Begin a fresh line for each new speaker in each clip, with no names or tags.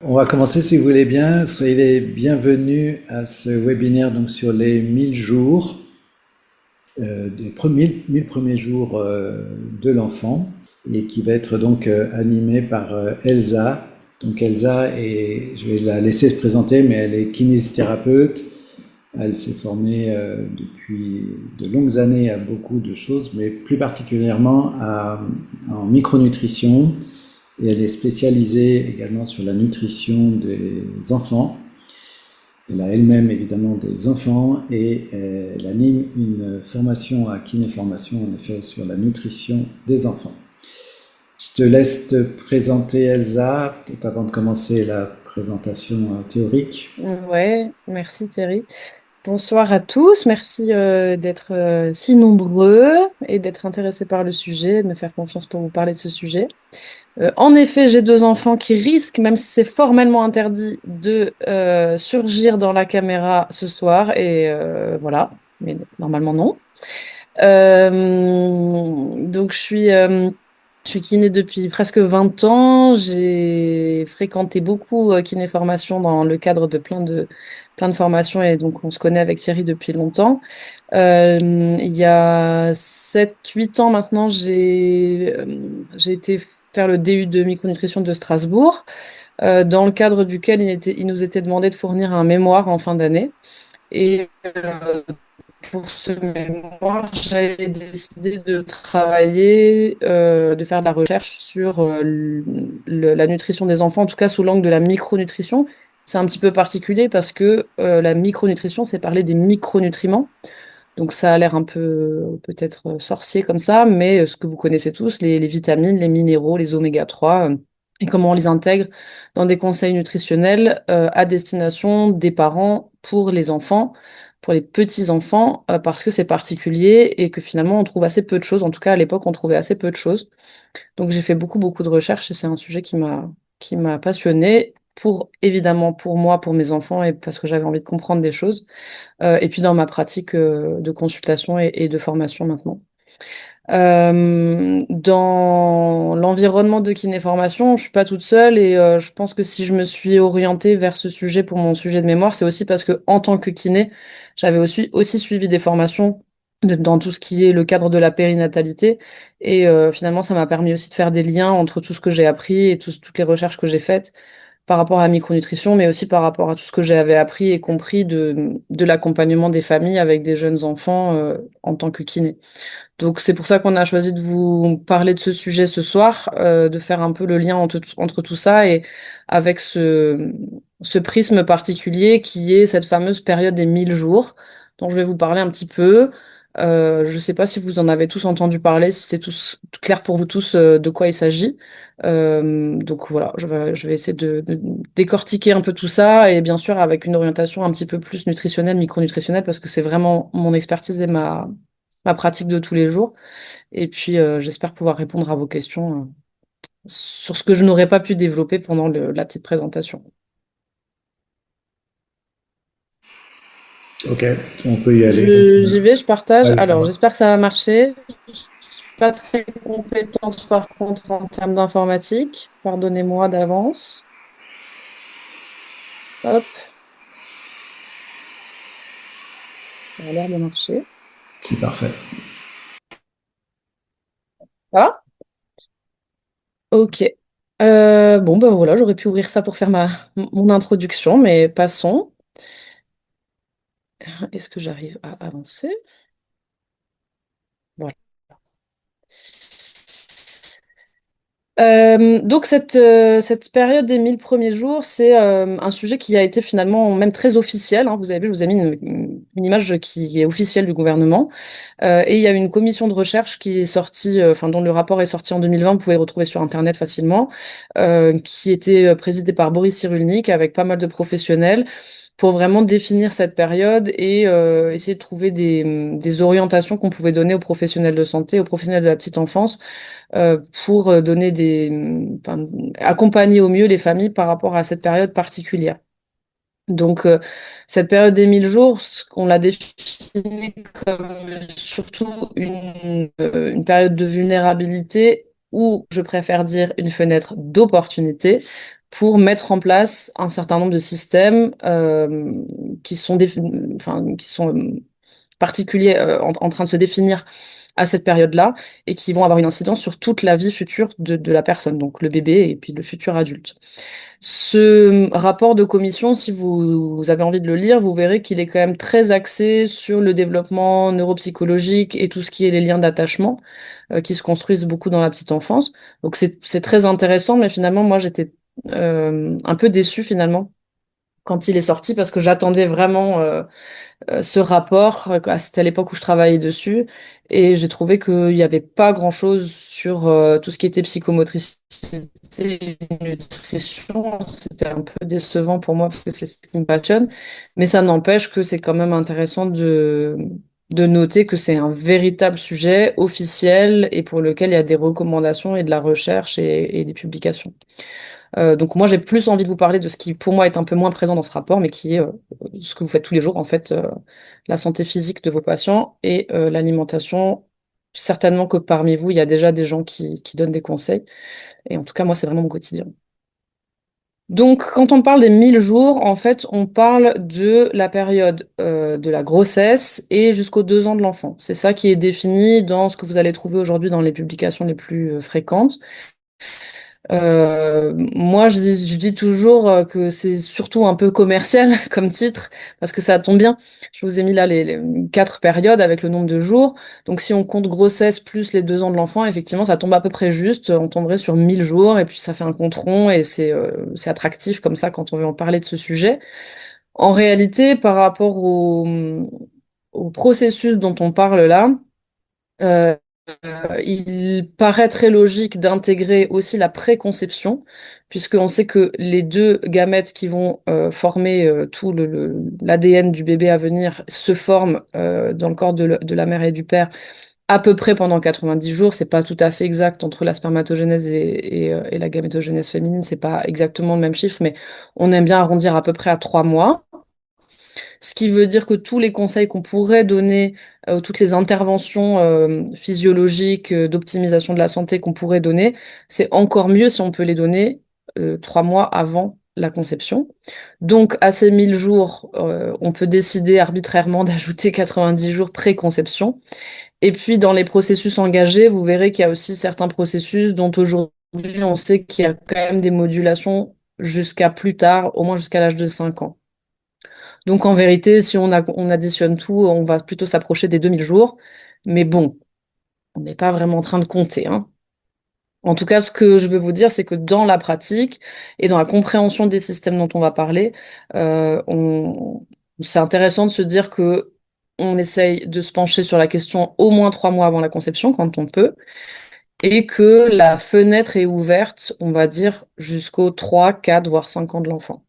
On va commencer si vous voulez bien. Soyez les bienvenus à ce webinaire donc sur les 1000 jours, des premiers, 1000 premiers jours de l'enfant et qui va être donc animé par Elsa. Donc Elsa, je vais la laisser se présenter, mais elle est kinésithérapeute. Elle s'est formée depuis de longues années à beaucoup de choses, mais plus particulièrement en micronutrition. Et elle est spécialisée également sur la nutrition des enfants. Elle a elle-même évidemment des enfants et elle anime une formation à Kinéformation en effet sur la nutrition des enfants. Je te laisse te présenter Elsa, peut-être avant de commencer la présentation théorique.
Ouais, merci Thierry. Bonsoir à tous, merci d'être si nombreux et d'être intéressés par le sujet, de me faire confiance pour vous parler de ce sujet. En effet, j'ai deux enfants qui risquent, même si c'est formellement interdit, de surgir dans la caméra ce soir, et voilà, mais normalement non. Donc je suis kiné depuis presque 20 ans. J'ai fréquenté beaucoup kiné formation dans le cadre de plein de formations et donc on se connaît avec Thierry depuis longtemps. Il y a 7 8 ans maintenant, j'ai été faire le DU de micronutrition de Strasbourg, dans le cadre duquel il nous était demandé de fournir un mémoire en fin d'année. Et pour ce mémoire, j'avais décidé de travailler, de faire de la recherche sur la nutrition des enfants, en tout cas sous l'angle de la micronutrition. C'est un petit peu particulier parce que la micronutrition, c'est parler des micronutriments. Donc ça a l'air un peu peut-être sorcier comme ça, mais ce que vous connaissez tous, les vitamines, les minéraux, les oméga 3, et comment on les intègre dans des conseils nutritionnels à destination des parents pour les enfants, pour les petits-enfants, parce que c'est particulier et que finalement on trouve assez peu de choses. En tout cas, à l'époque, on trouvait assez peu de choses. Donc j'ai fait beaucoup de recherches et c'est un sujet qui m'a passionnée pour, évidemment, pour moi, pour mes enfants et parce que j'avais envie de comprendre des choses, et puis dans ma pratique de consultation et de formation maintenant. Dans l'environnement de kinéformation, je suis pas toute seule et je pense que si je me suis orientée vers ce sujet pour mon sujet de mémoire, c'est aussi parce que en tant que kiné, j'avais aussi suivi des formations dans tout ce qui est le cadre de la périnatalité et finalement ça m'a permis aussi de faire des liens entre tout ce que j'ai appris et toutes les recherches que j'ai faites par rapport à la micronutrition, mais aussi par rapport à tout ce que j'avais appris et compris de l'accompagnement des familles avec des jeunes enfants en tant que kiné. Donc c'est pour ça qu'on a choisi de vous parler de ce sujet ce soir, de faire un peu le lien entre tout ça et avec ce prisme particulier qui est cette fameuse période des 1000 jours, dont je vais vous parler un petit peu. Je ne sais pas si vous en avez tous entendu parler, si c'est tout clair pour vous tous de quoi il s'agit. Donc voilà, je vais essayer de décortiquer un peu tout ça et bien sûr avec une orientation un petit peu plus nutritionnelle, micronutritionnelle, parce que c'est vraiment mon expertise et ma pratique de tous les jours. Et puis, j'espère pouvoir répondre à vos questions sur ce que je n'aurais pas pu développer pendant la petite présentation.
Ok, on peut y aller.
J'y vais, je partage.
Allez,
Alors, j'espère que ça va marcher. Je suis pas très compétente, par contre, en termes d'informatique. Pardonnez-moi d'avance. Hop, ça a l'air de marcher.
c'est parfait.
Ça va? Ok. Bon, ben voilà, j'aurais pu ouvrir ça pour faire mon introduction, mais passons. Est-ce que j'arrive à avancer? Voilà. Donc cette période des 1000 premiers jours, c'est un sujet qui a été finalement même très officiel, hein. Vous avez vu, je vous ai mis une image qui est officielle du gouvernement. Et il y a une commission de recherche qui est sortie, enfin dont le rapport est sorti en 2020, vous pouvez le retrouver sur Internet facilement, qui était présidée par Boris Cyrulnik avec pas mal de professionnels pour vraiment définir cette période et essayer de trouver des orientations qu'on pouvait donner aux professionnels de santé, aux professionnels de la petite enfance, pour donner enfin, accompagner au mieux les familles par rapport à cette période particulière. Donc, cette période des 1000 jours, on l'a définie comme surtout une période de vulnérabilité ou, je préfère dire, une fenêtre d'opportunité pour mettre en place un certain nombre de systèmes qui sont, qui sont particuliers en train de se définir à cette période-là et qui vont avoir une incidence sur toute la vie future de la personne, donc le bébé et puis le futur adulte. Ce rapport de commission, si vous avez envie de le lire, vous verrez qu'il est quand même très axé sur le développement neuropsychologique et tout ce qui est les liens d'attachement qui se construisent beaucoup dans la petite enfance. Donc c'est très intéressant, mais finalement, moi, j'étais un peu déçue finalement quand il est sorti parce que j'attendais vraiment ce rapport. C'était à l'époque où je travaillais dessus et j'ai trouvé qu'il n'y avait pas grand-chose sur tout ce qui était psychomotricité et nutrition. C'était un peu décevant pour moi parce que c'est ce qui me passionne, mais ça n'empêche que c'est quand même intéressant de noter que c'est un véritable sujet officiel et pour lequel il y a des recommandations et de la recherche et des publications. Donc moi, j'ai plus envie de vous parler de ce qui, pour moi, est un peu moins présent dans ce rapport, mais qui est ce que vous faites tous les jours, en fait, la santé physique de vos patients et l'alimentation. Certainement que parmi vous, il y a déjà des gens qui donnent des conseils. Et en tout cas, moi, c'est vraiment mon quotidien. Donc, quand on parle des 1000 jours, en fait, on parle de la période de la grossesse et jusqu'aux 2 ans de l'enfant. C'est ça qui est défini dans ce que vous allez trouver aujourd'hui dans les publications les plus fréquentes. Moi, je dis toujours que c'est surtout un peu commercial comme titre, parce que ça tombe bien. Je vous ai mis là les 4 périodes avec le nombre de jours. Donc, si on compte grossesse plus les 2 ans de l'enfant, effectivement, ça tombe à peu près juste. On tomberait sur 1000 jours, et puis ça fait un compte rond, et c'est attractif comme ça quand on veut en parler de ce sujet. En réalité, par rapport au processus dont on parle là, euh, il paraît très logique d'intégrer aussi la préconception, puisqu'on sait que les deux gamètes qui vont former tout l'ADN du bébé à venir se forment dans le corps de la mère et du père à peu près pendant 90 jours. C'est pas tout à fait exact entre la spermatogénèse et la gamétogénèse féminine, c'est pas exactement le même chiffre, mais on aime bien arrondir à peu près à 3 mois. Ce qui veut dire que tous les conseils qu'on pourrait donner, toutes les interventions physiologiques, d'optimisation de la santé qu'on pourrait donner, c'est encore mieux si on peut les donner 3 mois avant la conception. Donc, à ces 1000 jours, on peut décider arbitrairement d'ajouter 90 jours pré-conception. Et puis, dans les processus engagés, vous verrez qu'il y a aussi certains processus dont aujourd'hui on sait qu'il y a quand même des modulations jusqu'à plus tard, au moins jusqu'à l'âge de 5 ans. Donc en vérité, si on additionne tout, on va plutôt s'approcher des 2000 jours. Mais bon, on n'est pas vraiment en train de compter, hein. En tout cas, ce que je veux vous dire, c'est que dans la pratique et dans la compréhension des systèmes dont on va parler, c'est intéressant de se dire que on essaye de se pencher sur la question au moins 3 mois avant la conception, quand on peut, et que la fenêtre est ouverte, on va dire, jusqu'aux 3, 4, voire 5 ans de l'enfant.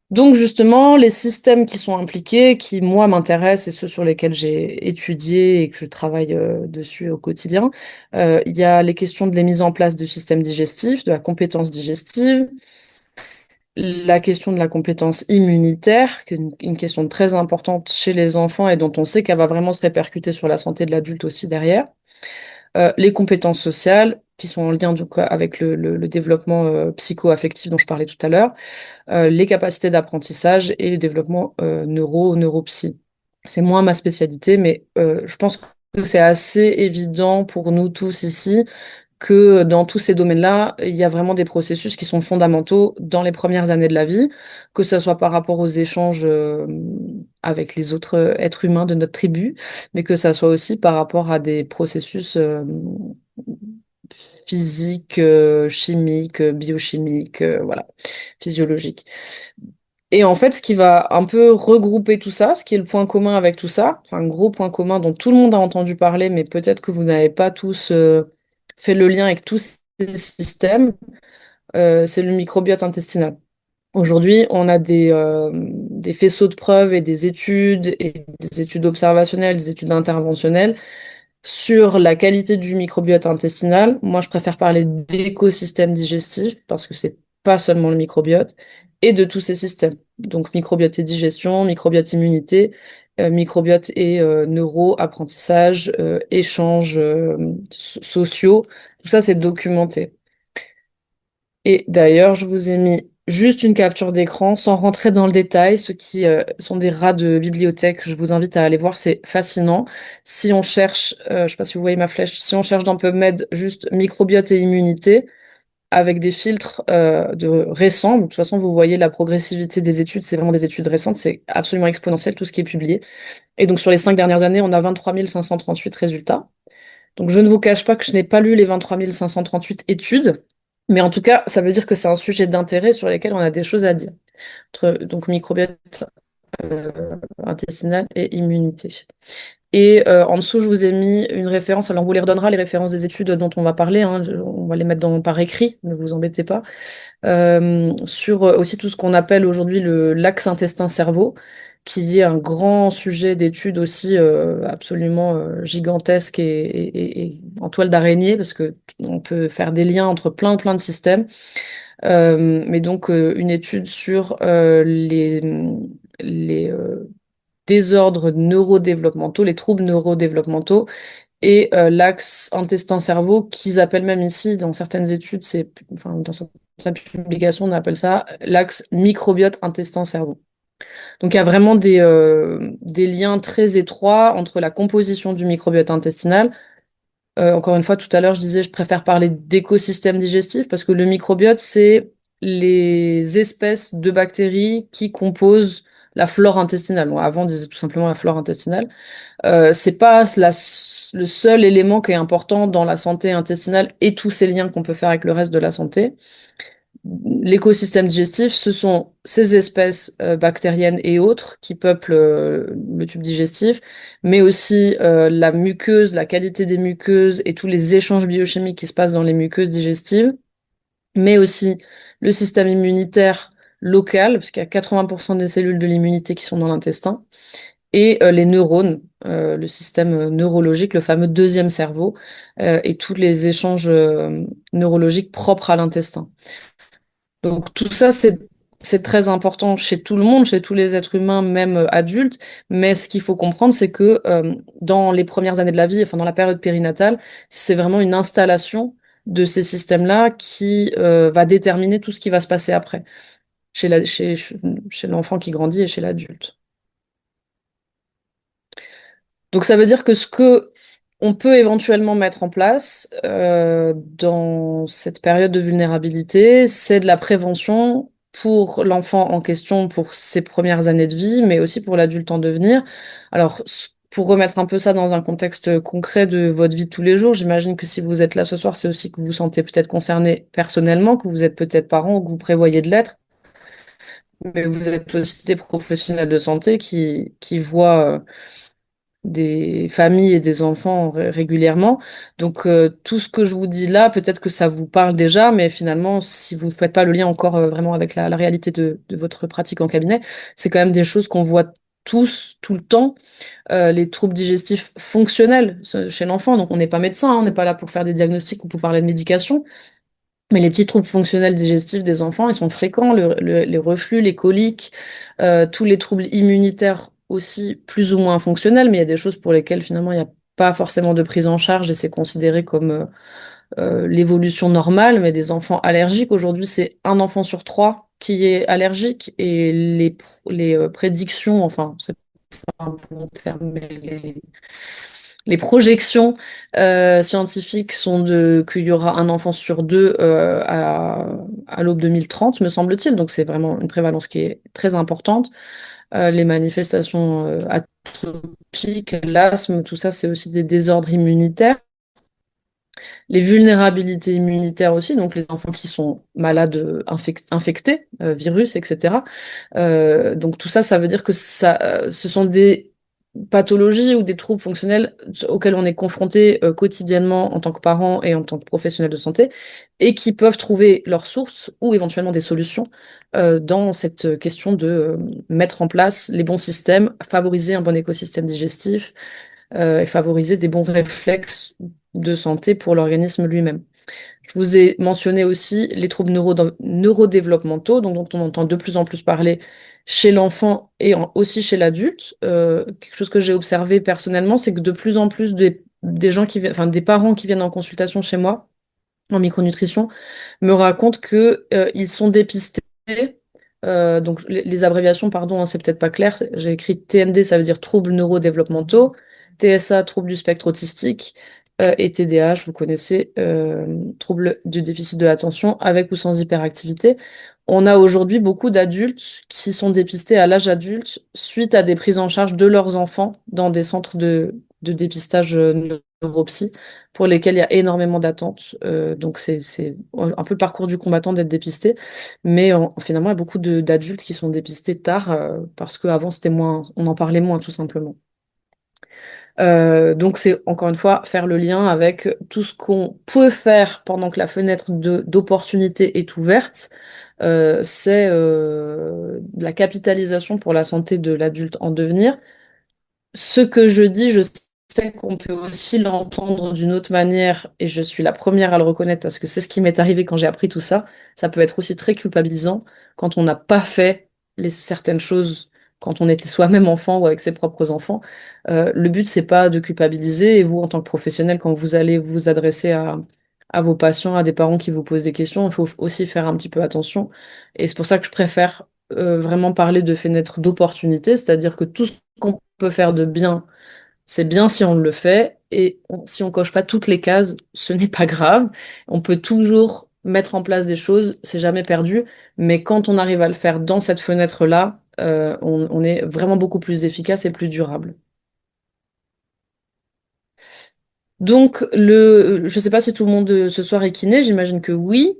Donc justement, les systèmes qui sont impliqués, qui moi m'intéressent et ceux sur lesquels j'ai étudié et que je travaille dessus au quotidien, il y a les questions de la mise en place du système digestif, de la compétence digestive, la question de la compétence immunitaire, qui est une question très importante chez les enfants et dont on sait qu'elle va vraiment se répercuter sur la santé de l'adulte aussi derrière. Les compétences sociales, qui sont en lien avec le développement psycho-affectif dont je parlais tout à l'heure, les capacités d'apprentissage et le développement neuropsy. C'est moins ma spécialité, mais je pense que c'est assez évident pour nous tous ici que dans tous ces domaines-là, il y a vraiment des processus qui sont fondamentaux dans les premières années de la vie, que ce soit par rapport aux échanges avec les autres êtres humains de notre tribu, mais que ça soit aussi par rapport à des processus physiques, chimiques, biochimiques, voilà, physiologiques. Et en fait, ce qui va un peu regrouper tout ça, ce qui est le point commun avec tout ça, enfin, un gros point commun dont tout le monde a entendu parler, mais peut-être que vous n'avez pas tous fait le lien avec tous ces systèmes, c'est le microbiote intestinal. Aujourd'hui, on a des faisceaux de preuves et des études observationnelles, des études interventionnelles sur la qualité du microbiote intestinal. Moi, je préfère parler d'écosystème digestif parce que c'est pas seulement le microbiote et de tous ces systèmes. Donc, microbiote et digestion, microbiote immunité, microbiote et neuro, apprentissage, échanges sociaux Tout ça, c'est documenté. Et d'ailleurs, je vous ai mis juste une capture d'écran sans rentrer dans le détail. Ceux qui sont des rats de bibliothèque, je vous invite à aller voir, c'est fascinant. Si on cherche, je ne sais pas si vous voyez ma flèche, si on cherche dans PubMed juste microbiote et immunité, avec des filtres récents, de toute façon, vous voyez la progressivité des études, c'est vraiment des études récentes, c'est absolument exponentiel tout ce qui est publié. Et donc, sur les 5 dernières années, on a 23 538 résultats. Donc, je ne vous cache pas que je n'ai pas lu les 23 538 études, mais en tout cas, ça veut dire que c'est un sujet d'intérêt sur lequel on a des choses à dire. Donc, microbiote intestinal et immunité. Et en dessous, je vous ai mis une référence. Alors, on vous les redonnera, les références des études dont on va parler, hein. On va les mettre par écrit, ne vous embêtez pas. Sur aussi tout ce qu'on appelle aujourd'hui l'axe intestin-cerveau, qui est un grand sujet d'étude aussi absolument gigantesque et en toile d'araignée, parce que on peut faire des liens entre plein de systèmes. Mais donc une étude sur les désordres neurodéveloppementaux, les troubles neurodéveloppementaux et l'axe intestin-cerveau qu'ils appellent même ici, dans certaines études, enfin, dans certaines publications, on appelle ça l'axe microbiote intestin-cerveau. Donc il y a vraiment des liens très étroits entre la composition du microbiote intestinal. Encore une fois, tout à l'heure, je disais, je préfère parler d'écosystème digestif parce que le microbiote, c'est les espèces de bactéries qui composent la flore intestinale. Bon, avant, on disait tout simplement la flore intestinale. C'est pas le seul élément qui est important dans la santé intestinale et tous ces liens qu'on peut faire avec le reste de la santé. L'écosystème digestif, ce sont ces espèces bactériennes et autres qui peuplent le tube digestif, mais aussi la muqueuse, la qualité des muqueuses et tous les échanges biochimiques qui se passent dans les muqueuses digestives, mais aussi le système immunitaire local, parce qu'il y a 80% des cellules de l'immunité qui sont dans l'intestin, et les neurones, le système neurologique, le fameux deuxième cerveau, et tous les échanges neurologiques propres à l'intestin. Donc tout ça, c'est très important chez tout le monde, chez tous les êtres humains, même adultes. Mais ce qu'il faut comprendre, c'est que dans les premières années de la vie, enfin dans la période périnatale, c'est vraiment une installation de ces systèmes-là qui va déterminer tout ce qui va se passer après, chez l'enfant qui grandit et chez l'adulte. Donc ça veut dire que ce que on peut éventuellement mettre en place dans cette période de vulnérabilité, c'est de la prévention pour l'enfant en question pour ses premières années de vie, mais aussi pour l'adulte en devenir. Alors, pour remettre un peu ça dans un contexte concret de votre vie de tous les jours, j'imagine que si vous êtes là ce soir, c'est aussi que vous vous sentez peut-être concerné personnellement, que vous êtes peut-être parent ou que vous prévoyez de l'être, mais vous êtes aussi des professionnels de santé qui voient des familles et des enfants régulièrement. Donc, tout ce que je vous dis là, peut-être que ça vous parle déjà, mais finalement, si vous ne faites pas le lien encore vraiment avec la réalité de votre pratique en cabinet, c'est quand même des choses qu'on voit tous, tout le temps. Les troubles digestifs fonctionnels chez l'enfant. Donc, on n'est pas médecin, hein, on n'est pas là pour faire des diagnostics ou pour parler de médication. Mais les petits troubles fonctionnels digestifs des enfants, ils sont fréquents, les reflux, les coliques, tous les troubles immunitaires aussi plus ou moins fonctionnels, mais il y a des choses pour lesquelles finalement il n'y a pas forcément de prise en charge et c'est considéré comme l'évolution normale, mais des enfants allergiques, aujourd'hui c'est un enfant sur trois qui est allergique et les prédictions, enfin c'est pas un bon terme, mais les projections scientifiques sont qu'il y aura un enfant sur deux à l'aube 2030, me semble-t-il. Donc c'est vraiment une prévalence qui est très importante. Les manifestations atopiques, l'asthme, tout ça, c'est aussi des désordres immunitaires. Les vulnérabilités immunitaires aussi, donc les enfants qui sont malades, infectés, virus, etc. Donc tout ça, ça veut dire que ce sont des pathologies ou des troubles fonctionnels auxquels on est confronté quotidiennement en tant que parent et en tant que professionnel de santé, et qui peuvent trouver leur source ou éventuellement des solutions dans cette question de mettre en place les bons systèmes, favoriser un bon écosystème digestif et favoriser des bons réflexes de santé pour l'organisme lui-même. Je vous ai mentionné aussi les troubles neurodéveloppementaux, dont on entend de plus en plus parler chez l'enfant et aussi chez l'adulte. Quelque chose que j'ai observé personnellement, c'est que de plus en plus des gens enfin, des parents qui viennent en consultation chez moi en micronutrition, me racontent que ils sont dépistés. Donc les abréviations, pardon, hein, c'est peut-être pas clair. J'ai écrit TND, ça veut dire troubles neurodéveloppementaux, TSA, troubles du spectre autistique, et TDAH, vous connaissez, troubles du déficit de l'attention avec ou sans hyperactivité. On a aujourd'hui beaucoup d'adultes qui sont dépistés à l'âge adulte suite à des prises en charge de leurs enfants dans des centres de dépistage neuropsy pour lesquels il y a énormément d'attentes. Donc c'est un peu le parcours du combattant d'être dépisté. Mais finalement, il y a beaucoup d'adultes qui sont dépistés tard parce qu'avant, c'était moins, on en parlait moins, tout simplement. Donc, c'est encore une fois faire le lien avec tout ce qu'on peut faire pendant que la fenêtre d'opportunité est ouverte. C'est la capitalisation pour la santé de l'adulte en devenir. Ce que je dis, je sais qu'on peut aussi l'entendre d'une autre manière, et je suis la première à le reconnaître parce que c'est ce qui m'est arrivé quand j'ai appris tout ça. Ça peut être aussi très culpabilisant quand on n'a pas fait certaines choses quand on était soi-même enfant ou avec ses propres enfants. Le but, c'est pas de culpabiliser, et vous, en tant que professionnel, quand vous allez vous adresser à vos patients, à des parents qui vous posent des questions, il faut aussi faire un petit peu attention. Et c'est pour ça que je préfère vraiment parler de fenêtre d'opportunité, c'est-à-dire que tout ce qu'on peut faire de bien, c'est bien si on le fait, et si on coche pas toutes les cases, ce n'est pas grave. On peut toujours mettre en place des choses, c'est jamais perdu, mais quand on arrive à le faire dans cette fenêtre-là, on est vraiment beaucoup plus efficace et plus durable. Donc, je sais pas si tout le monde ce soir est kiné, j'imagine que oui,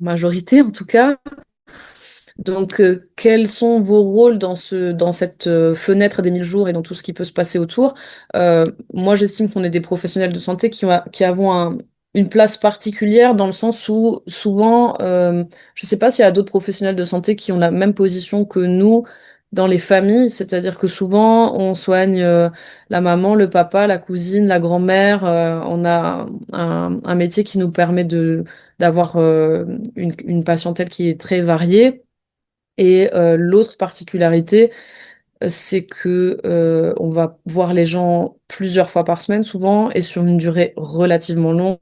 majorité en tout cas. Donc, quels sont vos rôles dans cette fenêtre des 1000 jours et dans tout ce qui peut se passer autour? Moi, j'estime qu'on est des professionnels de santé qui avons une place particulière dans le sens où souvent, je ne sais pas s'il y a d'autres professionnels de santé qui ont la même position que nous dans les familles, c'est-à-dire que souvent, on soigne la maman, le papa, la cousine, la grand-mère. On a un métier qui nous permet d'avoir une patientèle qui est très variée. Et l'autre particularité, c'est que on va voir les gens plusieurs fois par semaine souvent et sur une durée relativement longue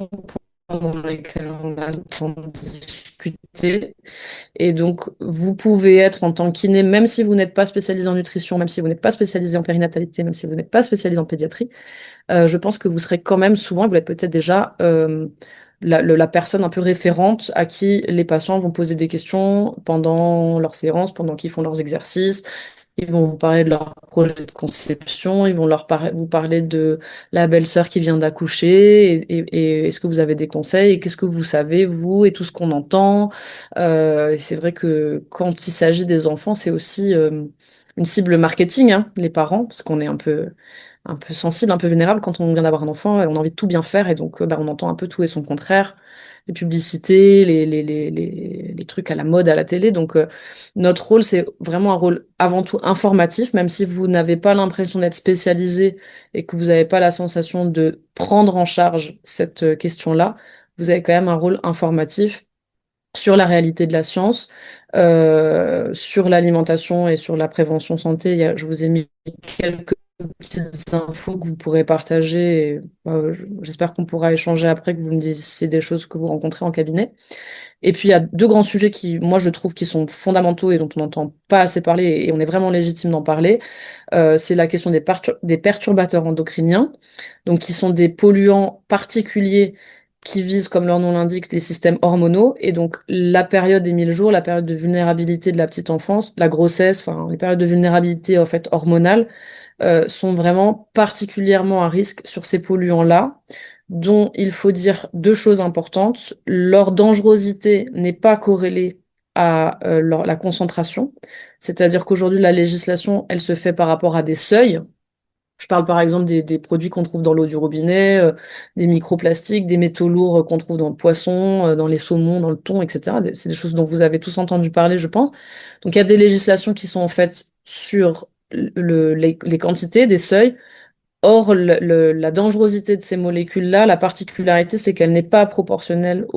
pendant laquelle on a le temps de discuter. Et donc, vous pouvez être en tant que kiné, même si vous n'êtes pas spécialisé en nutrition, même si vous n'êtes pas spécialisé en périnatalité, même si vous n'êtes pas spécialisé en pédiatrie, je pense que vous serez quand même souvent, vous l'êtes peut-être déjà, la personne un peu référente à qui les patients vont poser des questions pendant leurs séances, pendant qu'ils font leurs exercices. Ils vont vous parler de leur projet de conception, ils vont vous parler de la belle-sœur qui vient d'accoucher, et est-ce que vous avez des conseils, et qu'est-ce que vous savez, vous, et tout ce qu'on entend. Et c'est vrai que quand il s'agit des enfants, c'est aussi une cible marketing, hein, les parents, parce qu'on est un peu sensible, un peu vulnérable quand on vient d'avoir un enfant, et on a envie de tout bien faire, et donc bah, on entend un peu tout et son contraire, les publicités, les trucs à la mode à la télé. Donc notre rôle, c'est vraiment un rôle avant tout informatif, même si vous n'avez pas l'impression d'être spécialisé et que vous n'avez pas la sensation de prendre en charge cette question-là, vous avez quand même un rôle informatif sur la réalité de la science, sur l'alimentation et sur la prévention santé. Je vous ai mis quelques petites infos que vous pourrez partager. Et, j'espère qu'on pourra échanger après, que vous me disiez des choses que vous rencontrez en cabinet. Et puis, il y a deux grands sujets qui, moi, je trouve qui sont fondamentaux et dont on n'entend pas assez parler, et on est vraiment légitime d'en parler. C'est la question des perturbateurs endocriniens, donc qui sont des polluants particuliers qui visent, comme leur nom l'indique, les systèmes hormonaux. Et donc, la période des 1000 jours, la période de vulnérabilité de la petite enfance, la grossesse, enfin, les périodes de vulnérabilité, en fait, hormonale, sont vraiment particulièrement à risque sur ces polluants-là, dont il faut dire deux choses importantes. Leur dangerosité n'est pas corrélée à la concentration, c'est-à-dire qu'aujourd'hui, la législation, elle se fait par rapport à des seuils. Je parle par exemple des produits qu'on trouve dans l'eau du robinet, des microplastiques, des métaux lourds qu'on trouve dans le poisson, dans les saumons, dans le thon, etc. C'est des choses dont vous avez tous entendu parler, je pense. Donc il y a des législations qui sont en fait sur les quantités, des seuils. Or, la dangerosité de ces molécules-là, la particularité, c'est qu'elle n'est pas proportionnelle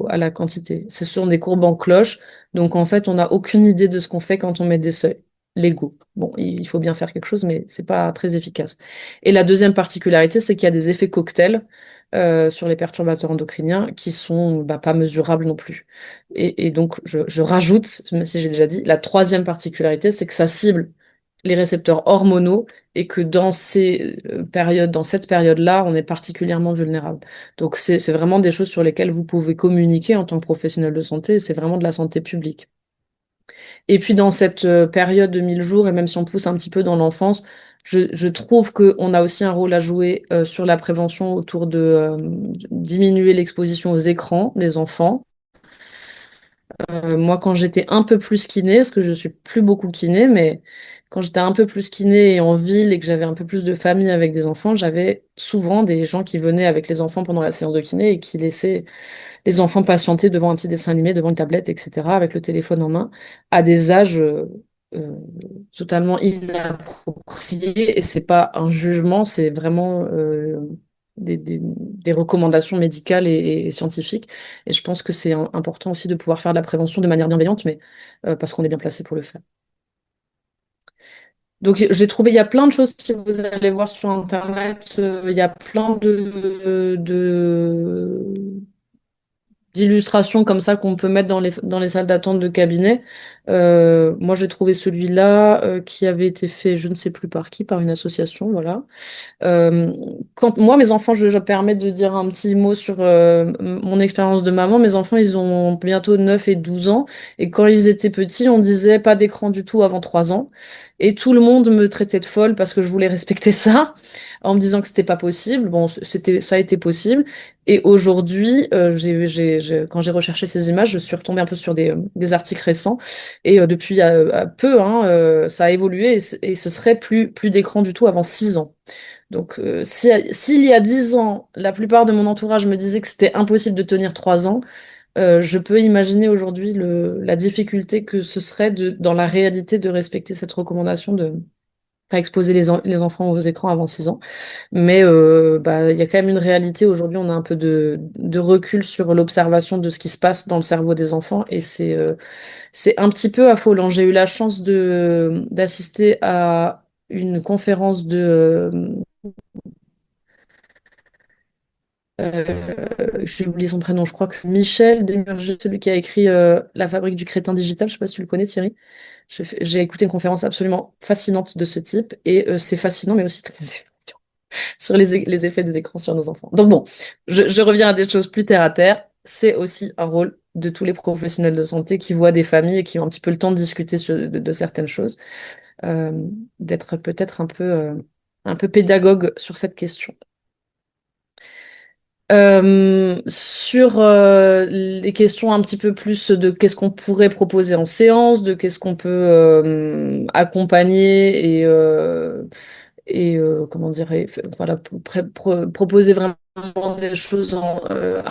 à la quantité. Ce sont des courbes en cloche, donc en fait, on n'a aucune idée de ce qu'on fait quand on met des seuils légaux. Bon, il faut bien faire quelque chose, mais c'est pas très efficace. Et la deuxième particularité, c'est qu'il y a des effets cocktails sur les perturbateurs endocriniens qui sont pas mesurables non plus. Et donc, je rajoute, même si j'ai déjà dit, la troisième particularité, c'est que ça cible les récepteurs hormonaux et que dans ces périodes, dans cette période-là, on est particulièrement vulnérable. Donc, c'est vraiment des choses sur lesquelles vous pouvez communiquer en tant que professionnel de santé. C'est vraiment de la santé publique. Et puis dans cette période de 1000 jours, et même si on pousse un petit peu dans l'enfance, je trouve qu'on a aussi un rôle à jouer sur la prévention autour de diminuer l'exposition aux écrans des enfants. Moi, quand j'étais un peu plus kiné, parce que je suis plus beaucoup kiné, mais quand j'étais un peu plus kiné et en ville et que j'avais un peu plus de famille avec des enfants, j'avais souvent des gens qui venaient avec les enfants pendant la séance de kiné et qui laissaient les enfants patienter devant un petit dessin animé, devant une tablette, etc., avec le téléphone en main, à des âges euh, totalement inappropriés. Et c'est pas un jugement, c'est vraiment des recommandations médicales et scientifiques. Et je pense que c'est important aussi de pouvoir faire de la prévention de manière bienveillante, mais parce qu'on est bien placé pour le faire. Donc j'ai trouvé, il y a plein de choses, si vous allez voir sur Internet, il y a plein d'illustrations comme ça qu'on peut mettre dans les salles d'attente de cabinet. Moi, j'ai trouvé celui-là qui avait été fait, je ne sais plus par qui, par une association, voilà. Euh, Quand moi, mes enfants, je permets de dire un petit mot sur mon expérience de maman. Mes enfants, ils ont bientôt 9 et 12 ans. Et quand ils étaient petits, on disait pas d'écran du tout avant 3 ans. Et tout le monde me traitait de folle parce que je voulais respecter ça, en me disant que c'était pas possible. Bon, ça a été possible. Et aujourd'hui, quand j'ai recherché ces images, je suis retombée un peu sur des articles récents. Et depuis peu, hein, ça a évolué et ce serait plus d'écran du tout avant 6 ans. Donc, s'il y a 10 ans, la plupart de mon entourage me disait que c'était impossible de tenir 3 ans, je peux imaginer aujourd'hui la difficulté que ce serait dans la réalité de respecter cette recommandation de pas exposer les enfants aux écrans avant 6 ans. Mais il y a quand même une réalité. Aujourd'hui, on a un peu de recul sur l'observation de ce qui se passe dans le cerveau des enfants et c'est un petit peu affolant. J'ai eu la chance d'assister à une conférence j'ai oublié son prénom, je crois que c'est Michel Desmurger, celui qui a écrit La fabrique du crétin digital. Je sais pas si tu le connais, Thierry. J'ai écouté une conférence absolument fascinante de ce type et c'est fascinant, mais aussi très effrayant sur les effets des écrans sur nos enfants. Donc bon, je reviens à des choses plus terre à terre. C'est aussi un rôle de tous les professionnels de santé qui voient des familles et qui ont un petit peu le temps de discuter de certaines choses, euh, d'être peut-être un peu pédagogue sur cette question. Sur les questions un petit peu plus de qu'est-ce qu'on pourrait proposer en séance, de qu'est-ce qu'on peut accompagner et comment dire, voilà, proposer vraiment des choses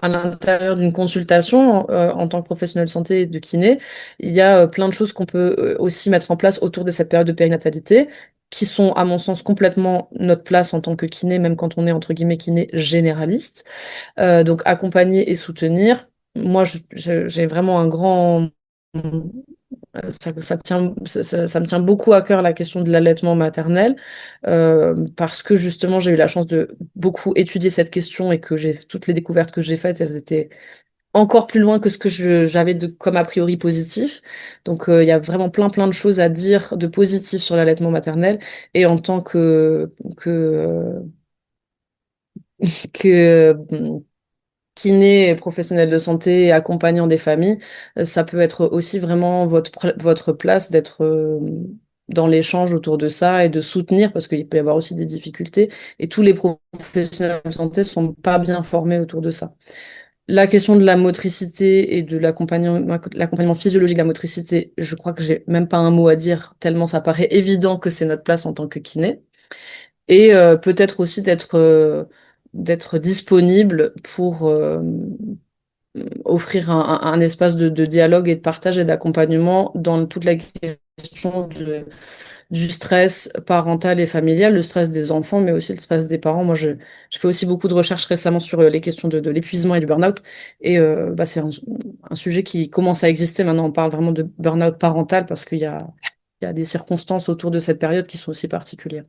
à l'intérieur d'une consultation en tant que professionnel de santé et de kiné. Il y a plein de choses qu'on peut aussi mettre en place autour de cette période de périnatalité qui sont, à mon sens, complètement notre place en tant que kiné, même quand on est, entre guillemets, kiné généraliste. Donc accompagner et soutenir. Moi, j'ai vraiment un grand... ça me tient beaucoup à cœur la question de l'allaitement maternel, parce que justement, j'ai eu la chance de beaucoup étudier cette question et que toutes les découvertes que j'ai faites, elles étaient encore plus loin que ce que j'avais comme a priori positif. Donc, il y a vraiment plein de choses à dire de positif sur l'allaitement maternel. Et en tant que kiné, professionnel de santé, accompagnant des familles, ça peut être aussi vraiment votre place d'être dans l'échange autour de ça et de soutenir, parce qu'il peut y avoir aussi des difficultés, et tous les professionnels de santé ne sont pas bien formés autour de ça. La question de la motricité et de l'accompagnement physiologique de la motricité, je crois que j'ai même pas un mot à dire, tellement ça paraît évident que c'est notre place en tant que kiné. Et peut-être aussi d'être disponible pour offrir un espace de dialogue et de partage et d'accompagnement dans toute la question du stress parental et familial, le stress des enfants, mais aussi le stress des parents. Moi, je fais aussi beaucoup de recherches récemment sur les questions de l'épuisement et du burn-out. Et c'est un sujet qui commence à exister. Maintenant, on parle vraiment de burn-out parental parce qu'il y a des circonstances autour de cette période qui sont aussi particulières.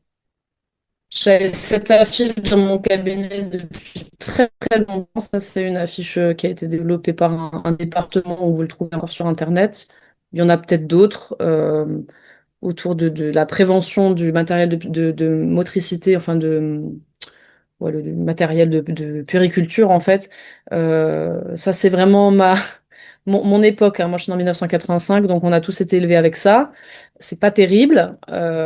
J'ai cette affiche dans mon cabinet depuis très très longtemps. Ça, c'est une affiche qui a été développée par un département où vous le trouvez encore sur Internet. Il y en a peut-être d'autres autour de la prévention du matériel de motricité, enfin ouais, le matériel de puériculture en fait. Ça, c'est vraiment mon époque, hein. Moi, je suis en 1985, donc on a tous été élevés avec ça. C'est pas terrible.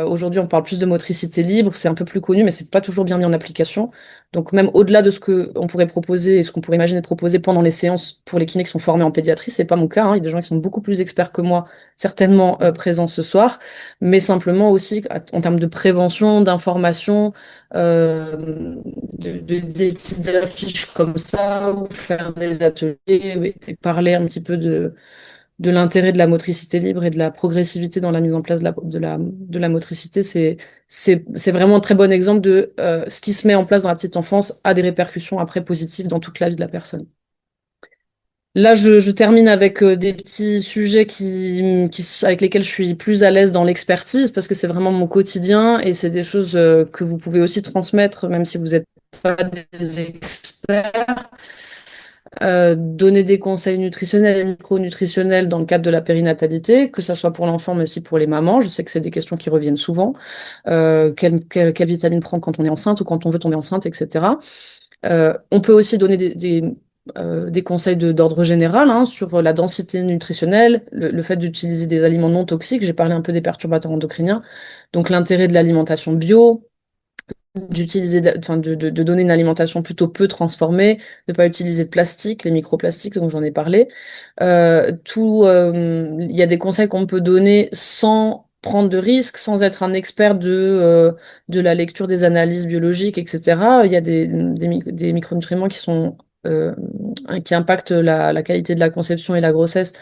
Aujourd'hui, on parle plus de motricité libre, c'est un peu plus connu, mais c'est pas toujours bien mis en application. Donc, même au-delà de ce qu'on pourrait proposer et ce qu'on pourrait imaginer de proposer pendant les séances pour les kinés qui sont formés en pédiatrie, c'est pas mon cas, hein. Il y a des gens qui sont beaucoup plus experts que moi, certainement présents ce soir, mais simplement aussi en termes de prévention, d'information, des petites affiches comme ça, ou faire des ateliers, oui, et parler un petit peu de l'intérêt de la motricité libre et de la progressivité dans la mise en place de la motricité. C'est vraiment un très bon exemple de ce qui se met en place dans la petite enfance a des répercussions après positives dans toute la vie de la personne. Là, je termine avec des petits sujets avec lesquels je suis plus à l'aise dans l'expertise parce que c'est vraiment mon quotidien et c'est des choses que vous pouvez aussi transmettre même si vous n'êtes pas des experts. Donner des conseils nutritionnels et micronutritionnels dans le cadre de la périnatalité, que ça soit pour l'enfant mais aussi pour les mamans. Je sais que c'est des questions qui reviennent souvent. Quelle vitamine prendre quand on est enceinte ou quand on veut tomber enceinte, etc. On peut aussi donner des conseils d'ordre général hein, sur la densité nutritionnelle, le fait d'utiliser des aliments non toxiques. J'ai parlé un peu des perturbateurs endocriniens. Donc l'intérêt de l'alimentation bio, de donner une alimentation plutôt peu transformée, de ne pas utiliser de plastique, les microplastiques dont j'en ai parlé. Il y a des conseils qu'on peut donner sans prendre de risques, sans être un expert de la lecture des analyses biologiques, etc. Il y a des micronutriments euh, qui impactent la qualité de la conception et la grossesse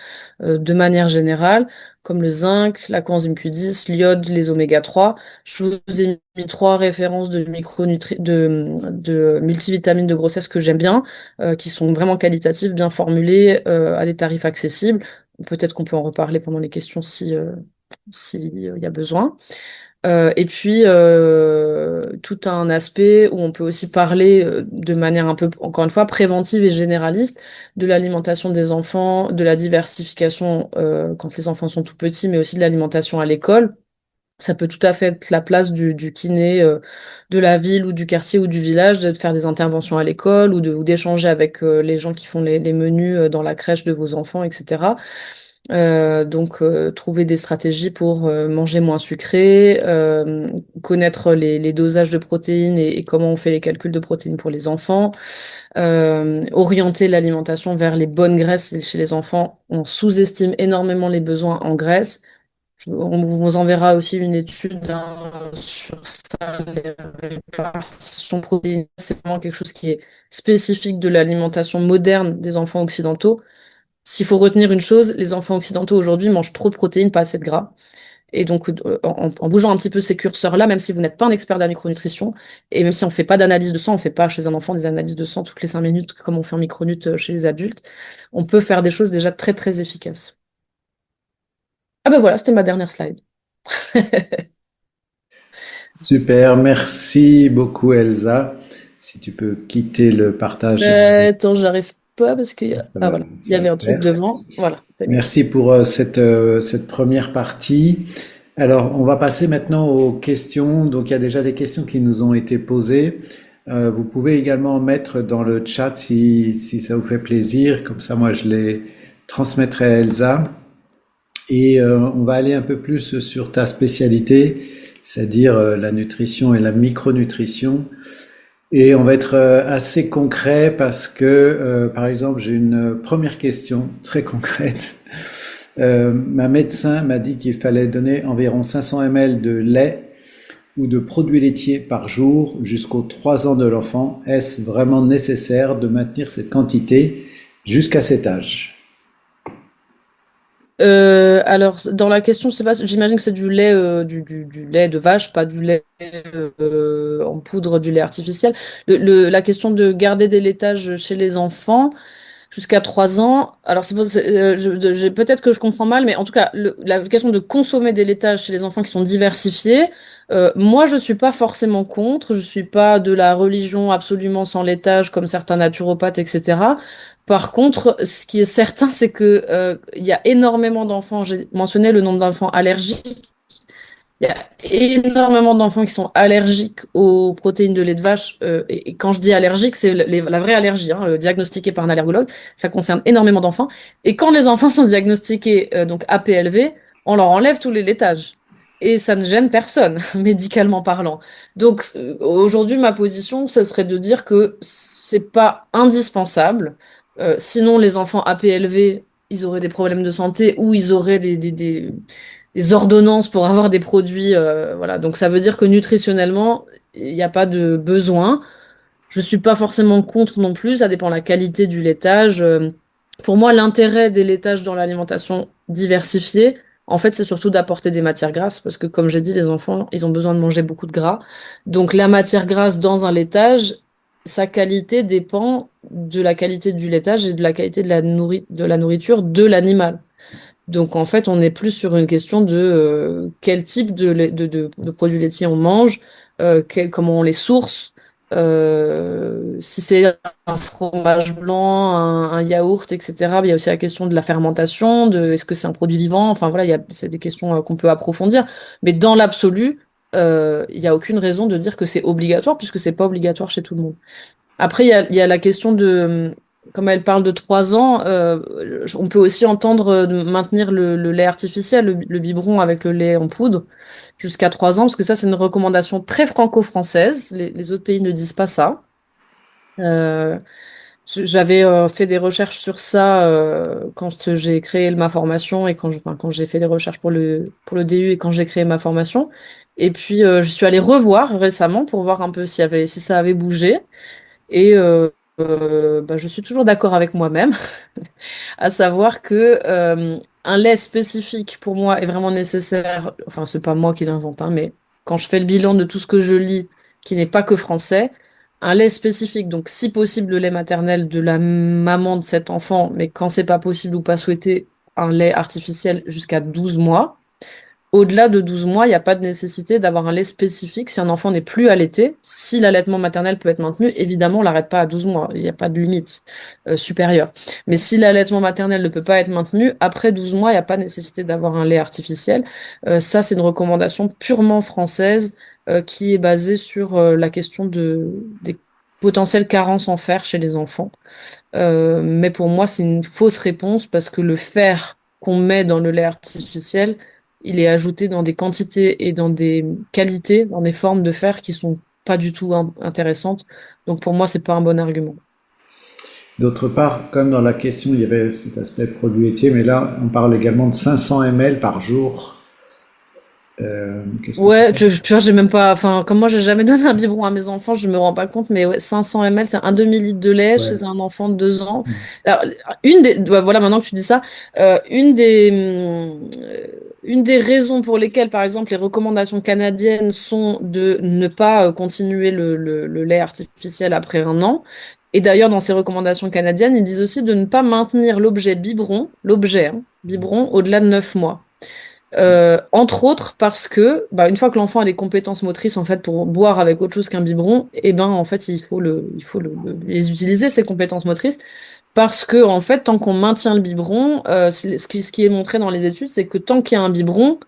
de manière générale, comme le zinc, la coenzyme Q10, l'iode, les oméga 3. Je vous ai mis trois références de multivitamines de grossesse que j'aime bien, qui sont vraiment qualitatives, bien formulées, à des tarifs accessibles. Peut-être qu'on peut en reparler pendant les questions si, il y a besoin. Et puis, tout un aspect où on peut aussi parler de manière un peu, encore une fois, préventive et généraliste de l'alimentation des enfants, de la diversification quand les enfants sont tout petits, mais aussi de l'alimentation à l'école. Ça peut tout à fait être la place du kiné de la ville ou du quartier ou du village, de faire des interventions à l'école ou d'échanger avec les gens qui font les menus dans la crèche de vos enfants, etc. Trouver des stratégies pour manger moins sucré, connaître les dosages de protéines et comment on fait les calculs de protéines pour les enfants, orienter l'alimentation vers les bonnes graisses chez les enfants. On sous-estime énormément les besoins en graisse. On vous enverra aussi une étude hein, sur ça, les répartitions protéines. C'est vraiment quelque chose qui est spécifique de l'alimentation moderne des enfants occidentaux. S'il faut retenir une chose, les enfants occidentaux aujourd'hui mangent trop de protéines, pas assez de gras. Et donc, en bougeant un petit peu ces curseurs-là, même si vous n'êtes pas un expert de la micronutrition, et même si on ne fait pas d'analyse de sang, on ne fait pas chez un enfant des analyses de sang toutes les 5 minutes comme on fait en micronut chez les adultes, on peut faire des choses déjà très très efficaces. Ah ben voilà, c'était ma dernière slide.
Super, merci beaucoup Elsa. Si tu peux quitter le partage,
Attends, j'arrive pas parce que ah voilà, il y
ça va
avait
le
un truc
faire.
devant. Voilà, c'est mieux.
Merci pour cette première partie. Alors, on va passer maintenant aux questions. Donc, il y a déjà des questions qui nous ont été posées. Vous pouvez également mettre dans le chat si ça vous fait plaisir. Comme ça, moi, je les transmettrai à Elsa. Et on va aller un peu plus sur ta spécialité, c'est-à-dire la nutrition et la micronutrition. Et on va être assez concret parce que, par exemple, j'ai une première question très concrète. Ma médecin m'a dit qu'il fallait donner environ 500 ml de lait ou de produits laitiers par jour jusqu'aux 3 ans de l'enfant. Est-ce vraiment nécessaire de maintenir cette quantité jusqu'à cet âge?
Alors, dans la question, je sais pas, j'imagine que c'est du lait, du lait de vache, pas du lait en poudre, du lait artificiel. La question de garder des laitages chez les enfants, jusqu'à 3 ans. Alors, peut-être que je comprends mal, mais en tout cas, la question de consommer des laitages chez les enfants qui sont diversifiés, moi, je suis pas forcément contre. Je suis pas de la religion absolument sans laitage, comme certains naturopathes, etc. Par contre, ce qui est certain, c'est que il y a énormément d'enfants. J'ai mentionné le nombre d'enfants allergiques. Il y a énormément d'enfants qui sont allergiques aux protéines de lait de vache. Et quand je dis allergique, c'est la vraie allergie, hein, diagnostiquée par un allergologue. Ça concerne énormément d'enfants. Et quand les enfants sont diagnostiqués donc APLV, on leur enlève tous les laitages. Et ça ne gêne personne, médicalement parlant. Donc aujourd'hui, ma position, ce serait de dire que c'est pas indispensable. Sinon, les enfants APLV, ils auraient des problèmes de santé ou ils auraient des ordonnances pour avoir des produits. Voilà. Donc ça veut dire que nutritionnellement, il n'y a pas de besoin. Je suis pas forcément contre non plus, ça dépend de la qualité du laitage. Pour moi, l'intérêt des laitages dans l'alimentation diversifiée, en fait, c'est surtout d'apporter des matières grasses, parce que comme j'ai dit, les enfants, ils ont besoin de manger beaucoup de gras. Donc la matière grasse dans un laitage, sa qualité dépend de la qualité du laitage et de la qualité de de la nourriture de l'animal. Donc en fait, on est plus sur une question de quel type de produits laitiers on mange, comment on les source, si c'est un fromage blanc, un yaourt, etc. Il y a aussi la question de la fermentation, de est-ce que c'est un produit vivant. Enfin voilà, c'est des questions qu'on peut approfondir. Mais dans l'absolu, il n'y a aucune raison de dire que c'est obligatoire, puisque c'est pas obligatoire chez tout le monde. Après, il y a la question de, comme elle parle de 3 ans, on peut aussi entendre de maintenir le lait artificiel, le biberon avec le lait en poudre, jusqu'à 3 ans, parce que ça, c'est une recommandation très franco-française. Les autres pays ne disent pas ça. Euh, J'avais fait des recherches sur ça quand j'ai créé ma formation et quand j'ai fait des recherches pour le DU et quand j'ai créé ma formation. Et puis, je suis allée revoir récemment pour voir un peu si ça avait bougé. Et bah, je suis toujours d'accord avec moi-même, à savoir que un lait spécifique pour moi est vraiment nécessaire. Enfin, c'est pas moi qui l'invente, hein, mais quand je fais le bilan de tout ce que je lis, qui n'est pas que français, un lait spécifique, donc si possible le lait maternel de la maman de cet enfant, mais quand c'est pas possible ou pas souhaité, un lait artificiel jusqu'à 12 mois. Au-delà de 12 mois, il n'y a pas de nécessité d'avoir un lait spécifique si un enfant n'est plus allaité. Si l'allaitement maternel peut être maintenu, évidemment, on l'arrête pas à 12 mois. Il n'y a pas de limite supérieure. Mais si l'allaitement maternel ne peut pas être maintenu, après 12 mois, il n'y a pas nécessité d'avoir un lait artificiel. Ça, c'est une recommandation purement française qui est basée sur la question des potentielles carences en fer chez les enfants. Mais pour moi, c'est une fausse réponse parce que le fer qu'on met dans le lait artificiel, il est ajouté dans des quantités et dans des qualités, dans des formes de fer qui sont pas du tout intéressantes. Donc pour moi, c'est pas un bon argument.
D'autre part, comme dans la question, il y avait cet aspect produit laitier, mais là, on parle également de 500 ml par jour. Qu'est-ce que tu
Ouais,
penses?
tu vois, j'ai même pas, enfin, comme moi, j'ai jamais donné un biberon à mes enfants, je me rends pas compte, mais ouais, 500 ml, c'est un demi-litre de lait
Ouais.
chez un enfant de 2 ans. Alors, ouais, voilà, maintenant que tu dis ça, euh, une des, hum, euh, une des raisons pour lesquelles, par exemple, les recommandations canadiennes sont de ne pas continuer le lait artificiel après 1 an. Et d'ailleurs, dans ces recommandations canadiennes, ils disent aussi de ne pas maintenir l'objet, hein, biberon, au-delà de 9 mois. Entre autres parce que bah, une fois que l'enfant a des compétences motrices en fait pour boire avec autre chose qu'un biberon, et ben en fait il faut les utiliser ces compétences motrices parce que en fait tant qu'on maintient le biberon, ce qui est montré dans les études, c'est que tant qu'il y a un biberon,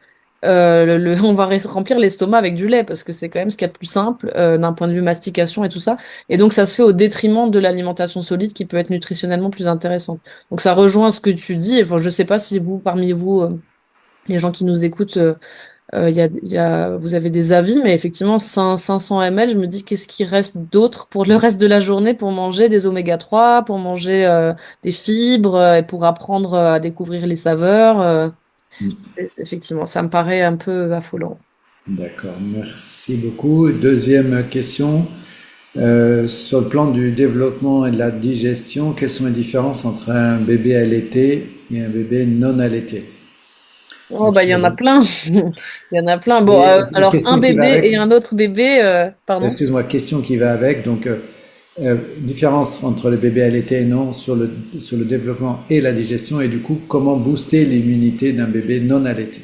on va remplir l'estomac avec du lait parce que c'est quand même ce qu'il y a de plus simple d'un point de vue mastication et tout ça. Et donc ça se fait au détriment de l'alimentation solide qui peut être nutritionnellement plus intéressante. Donc ça rejoint ce que tu dis. Enfin, je sais pas si vous parmi vous les gens qui nous écoutent, vous avez des avis, mais effectivement, 500 ml, je me dis qu'est-ce qui reste d'autre pour le reste de la journée pour manger des oméga 3, pour manger des fibres et pour apprendre à découvrir les saveurs. Effectivement, ça me paraît un peu affolant.
D'accord, merci beaucoup. Deuxième question. Sur le plan du développement et de la digestion, quelles sont les différences entre un bébé allaité et un bébé non allaité?
Oh,
Donc,
bah, il y en a plein. Il y en a plein. Bon,
et
alors, un
question qui va
bébé
avec,
et un autre bébé, pardon.
excuse-moi, question qui va avec. Donc, Différence entre le bébé allaité et non sur le développement et la digestion, et du coup, comment booster l'immunité d'un bébé non allaité.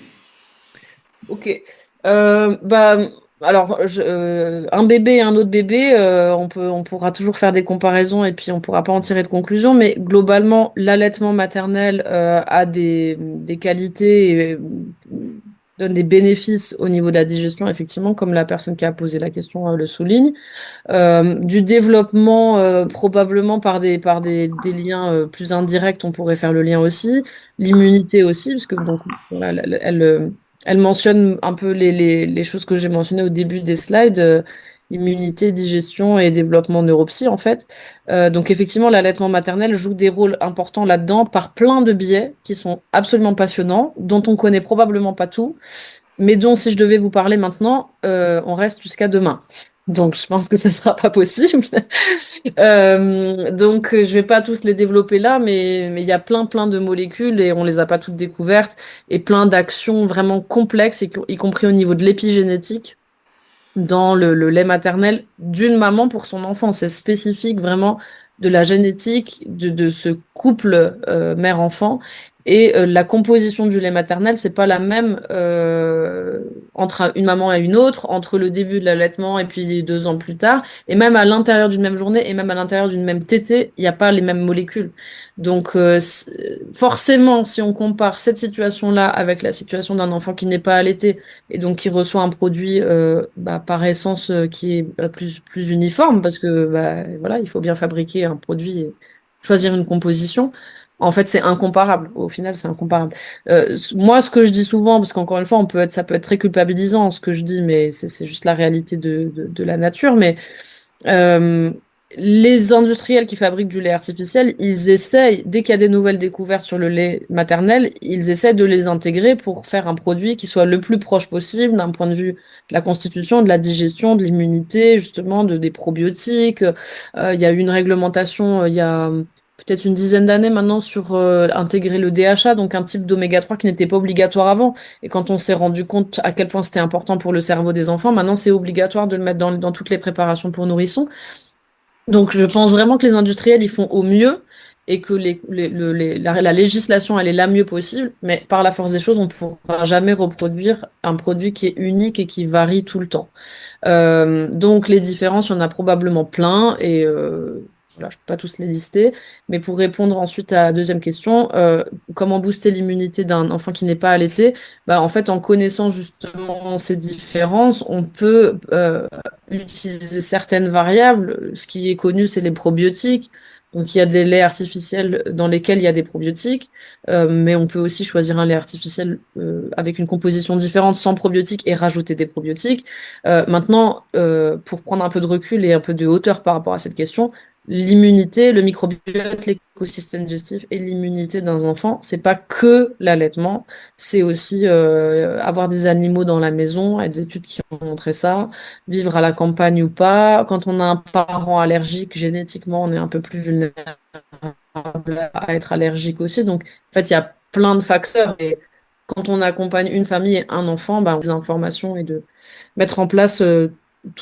Ok. Bah, alors, un bébé et un autre bébé, on pourra toujours faire des comparaisons et puis on pourra pas en tirer de conclusion, mais globalement, l'allaitement maternel a des qualités et donne des bénéfices au niveau de la digestion, effectivement, comme la personne qui a posé la question le souligne. Du développement, probablement des liens plus indirects, on pourrait faire le lien aussi. L'immunité aussi, parce que donc, voilà, elle mentionne un peu les choses que j'ai mentionnées au début des slides, immunité, digestion et développement neuropsy, en fait. Donc, effectivement, l'allaitement maternel joue des rôles importants là-dedans par plein de biais qui sont absolument passionnants, dont on connaît probablement pas tout, mais dont, si je devais vous parler maintenant, on reste jusqu'à demain. Donc, je pense que ce sera pas possible. Je vais pas tous les développer là, mais il y a plein de molécules et on les a pas toutes découvertes et plein d'actions vraiment complexes, y compris au niveau de l'épigénétique dans le lait maternel d'une maman pour son enfant. C'est spécifique vraiment de la génétique de ce couple mère-enfant. Et la composition du lait maternel, c'est pas la même entre une maman et une autre, entre le début de l'allaitement et puis 2 ans plus tard, et même à l'intérieur d'une même journée et même à l'intérieur d'une même tétée, il n'y a pas les mêmes molécules. Donc forcément, si on compare cette situation-là avec la situation d'un enfant qui n'est pas allaité, et donc qui reçoit un produit par essence qui est plus uniforme parce que voilà, il faut bien fabriquer un produit et choisir une composition. En fait, c'est incomparable. Au final, c'est incomparable. Moi, ce que je dis souvent, parce qu'encore une fois, ça peut être très culpabilisant ce que je dis, mais c'est juste la réalité de la nature. Mais euh, les industriels qui fabriquent du lait artificiel, ils essayent, dès qu'il y a des nouvelles découvertes sur le lait maternel, ils essaient de les intégrer pour faire un produit qui soit le plus proche possible d'un point de vue de la constitution, de la digestion, de l'immunité, justement, des probiotiques. Il y a eu une réglementation il y a peut-être une dizaine d'années maintenant sur intégrer le DHA, donc un type d'oméga 3 qui n'était pas obligatoire avant. Et quand on s'est rendu compte à quel point c'était important pour le cerveau des enfants, maintenant c'est obligatoire de le mettre dans toutes les préparations pour nourrissons. Donc, je pense vraiment que les industriels, ils font au mieux et que la législation, elle est la mieux possible, mais par la force des choses, on ne pourra jamais reproduire un produit qui est unique et qui varie tout le temps. Donc, les différences, il y en a probablement plein et voilà, je ne peux pas tous les lister. Mais pour répondre ensuite à la deuxième question, comment booster l'immunité d'un enfant qui n'est pas allaité? En fait, en connaissant justement ces différences, on peut utiliser certaines variables. Ce qui est connu, c'est les probiotiques. Donc, il y a des laits artificiels dans lesquels il y a des probiotiques, mais on peut aussi choisir un lait artificiel avec une composition différente sans probiotiques et rajouter des probiotiques. Maintenant, pour prendre un peu de recul et un peu de hauteur par rapport à cette question, l'immunité, le microbiote, l'écosystème digestif et l'immunité d'un enfant, c'est pas que l'allaitement, c'est aussi avoir des animaux dans la maison. Il y a des études qui ont montré ça, vivre à la campagne ou pas. Quand on a un parent allergique, génétiquement, on est un peu plus vulnérable à être allergique aussi. Donc, en fait, il y a plein de facteurs. Et quand on accompagne une famille et un enfant, on a des informations et de mettre en place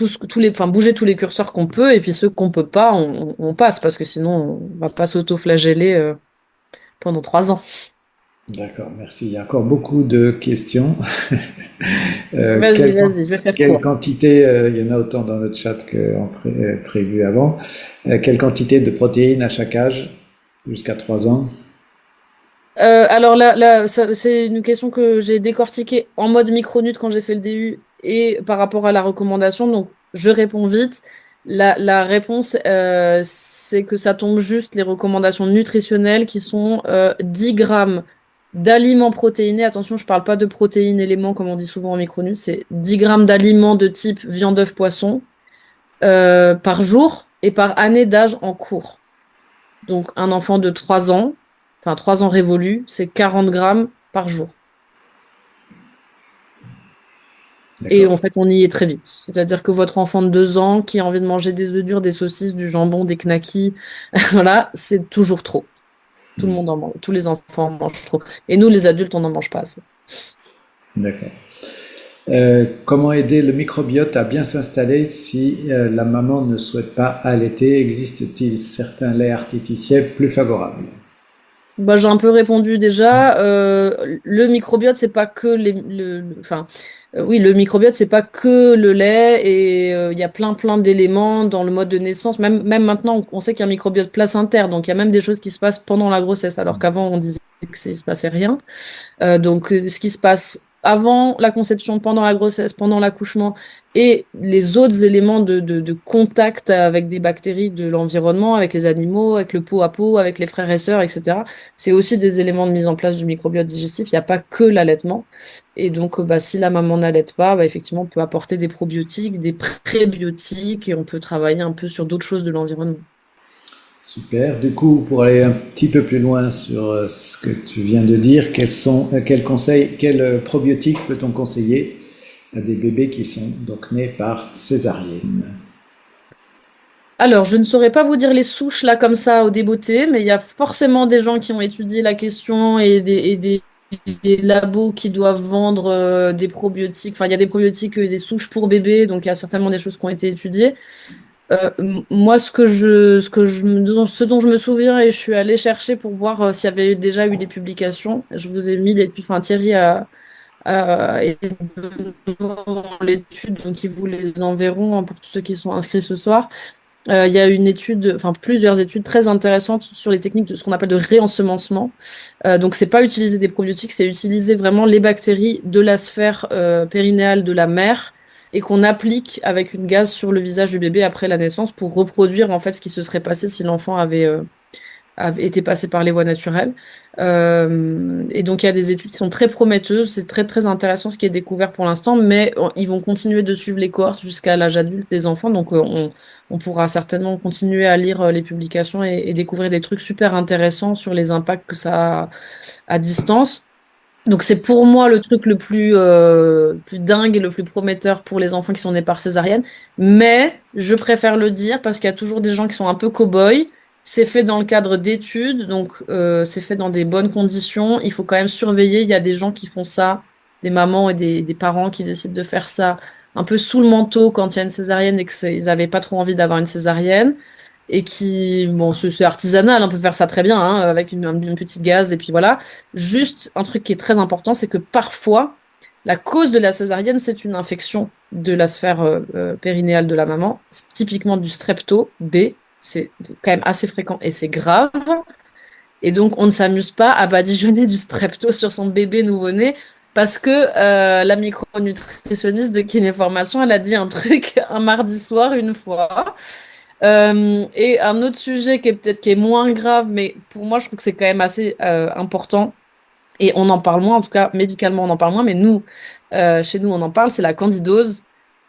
enfin, bouger tous les curseurs qu'on peut, et puis ceux qu'on peut pas, on passe, parce que sinon, on va pas s'auto-flageller pendant 3 ans.
D'accord, merci. Il y a encore beaucoup de questions. Euh,
Vas-y,
quelle,
vas-y, je vais faire
quelle
court.
quantité, il y en a autant dans le chat que prévu avant, quelle quantité de protéines à chaque âge, jusqu'à 3 ans?
Alors là, c'est une question que j'ai décortiquée en mode micronute quand j'ai fait le DU et par rapport à la recommandation. Donc, je réponds vite. La réponse, c'est que ça tombe juste les recommandations nutritionnelles qui sont 10 grammes d'aliments protéinés. Attention, je parle pas de protéines éléments comme on dit souvent en micronute. C'est 10 grammes d'aliments de type viande, œuf, poisson par jour et par année d'âge en cours. Donc, un enfant de 3 ans, enfin 3 ans révolus, c'est 40 grammes par jour. Et
D'accord.
en fait, on y est très vite. C'est-à-dire que votre enfant de 2 ans qui a envie de manger des œufs durs, des saucisses, du jambon, des knackis, voilà, c'est toujours trop. Tout le monde en mange, tous les enfants en mangent trop. Et nous, les adultes, on n'en mange pas assez.
D'accord. Comment aider le microbiote à bien s'installer si la maman ne souhaite pas allaiter? Existe-t-il certains laits artificiels plus favorables?
Bah, j'ai un peu répondu déjà. Le microbiote, c'est pas que enfin, oui, le microbiote, c'est pas que le lait et il y a plein d'éléments dans le mode de naissance. Même maintenant, on sait qu'il y a un microbiote placentaire, donc il y a même des choses qui se passent pendant la grossesse, alors qu'avant on disait que se passait rien. Ce qui se passe avant la conception, pendant la grossesse, pendant l'accouchement et les autres éléments de contact avec des bactéries de l'environnement, avec les animaux, avec le pot à pot, avec les frères et sœurs, etc. C'est aussi des éléments de mise en place du microbiote digestif. Il n'y a pas que l'allaitement. Et donc, bah, si la maman n'allaite pas, bah, effectivement, on peut apporter des probiotiques, des prébiotiques et on peut travailler un peu sur d'autres choses de l'environnement.
Super. Du coup, pour aller un petit peu plus loin sur ce que tu viens de dire, quels conseils, quels probiotiques peut-on conseiller à des bébés qui sont donc nés par césarienne?
Alors, je ne saurais pas vous dire les souches là comme ça au débeauté, mais il y a forcément des gens qui ont étudié la question des labos qui doivent vendre des probiotiques. Enfin, il y a des probiotiques et des souches pour bébés, donc il y a certainement des choses qui ont été étudiées. Moi, ce dont je me souviens et je suis allée chercher pour voir s'il y avait déjà eu des publications. Je vous ai mis enfin Thierry est dans l'étude, donc ils vous les enverront hein, pour tous ceux qui sont inscrits ce soir. Il y a une étude, enfin plusieurs études très intéressantes sur les techniques de ce qu'on appelle de réensemencement. Donc c'est pas utiliser des probiotiques, c'est utiliser vraiment les bactéries de la sphère périnéale de la mère et qu'on applique avec une gaze sur le visage du bébé après la naissance pour reproduire en fait ce qui se serait passé si l'enfant avait été passé par les voies naturelles. Et donc, il y a des études qui sont très prometteuses. C'est très intéressant ce qui est découvert pour l'instant, mais ils vont continuer de suivre les cohortes jusqu'à l'âge adulte des enfants. Donc, on pourra certainement continuer à lire les publications et découvrir des trucs super intéressants sur les impacts que ça a à distance. Donc, c'est pour moi le truc le plus dingue et le plus prometteur pour les enfants qui sont nés par césarienne. Mais je préfère le dire parce qu'il y a toujours des gens qui sont un peu cow-boys. C'est fait dans le cadre d'études, donc c'est fait dans des bonnes conditions. Il faut quand même surveiller. Il y a des gens qui font ça, des mamans et des parents qui décident de faire ça un peu sous le manteau quand il y a une césarienne et qu'ils n'avaient pas trop envie d'avoir une césarienne. Et qui, bon, c'est artisanal, on peut faire ça très bien, hein, avec une petite gaz, et puis voilà. Juste, un truc qui est très important, c'est que parfois, la cause de la césarienne, c'est une infection de la sphère périnéale de la maman, c'est typiquement du strepto B, c'est quand même assez fréquent et c'est grave. Et donc, on ne s'amuse pas à badigeonner du strepto sur son bébé nouveau-né parce que la micronutritionniste de Kinéformation, elle a dit un truc un mardi soir une fois. Et un autre sujet qui est moins grave, mais pour moi, je trouve que c'est quand même assez important. Et on en parle moins, en tout cas, médicalement, on en parle moins, mais nous, chez nous, on en parle, c'est la candidose.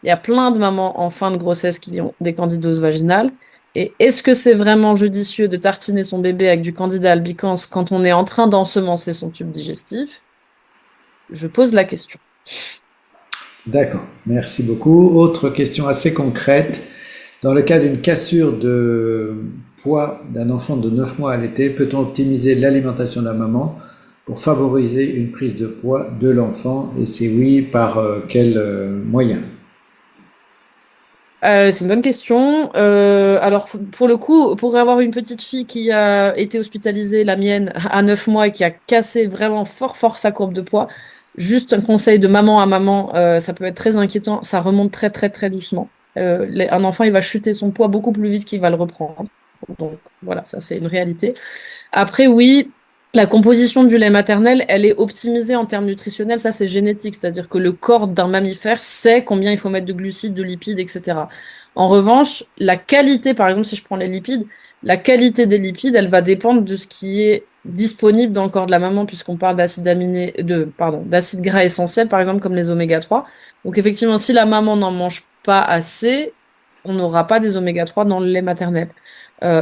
Il y a plein de mamans en fin de grossesse qui ont des candidoses vaginales. Et est-ce que c'est vraiment judicieux de tartiner son bébé avec du candida albicans quand on est en train d'ensemencer son tube digestif? Je pose la question.
D'accord, merci beaucoup. Autre question assez concrète. Dans le cas d'une cassure de poids d'un enfant de 9 mois allaité, peut-on optimiser l'alimentation de la maman pour favoriser une prise de poids de l'enfant? Et si oui, par quels moyens?
C'est une bonne question. Alors, pour le coup, pour avoir une petite fille qui a été hospitalisée, la mienne, à 9 mois et qui a cassé vraiment fort sa courbe de poids, juste un conseil de maman à maman, ça peut être très inquiétant. Ça remonte très doucement. Un enfant, il va chuter son poids beaucoup plus vite qu'il va le reprendre. Donc, voilà, ça, c'est une réalité. Après, oui, la composition du lait maternel, elle est optimisée en termes nutritionnels. Ça, c'est génétique, c'est-à-dire que le corps d'un mammifère sait combien il faut mettre de glucides, de lipides, etc. En revanche, la qualité, par exemple, si je prends les lipides, la qualité des lipides, elle va dépendre de ce qui est disponible dans le corps de la maman, puisqu'on parle d'acides gras essentiels, par exemple, comme les oméga 3. Donc, effectivement, si la maman n'en mange pas assez, on n'aura pas des oméga 3 dans le lait maternel.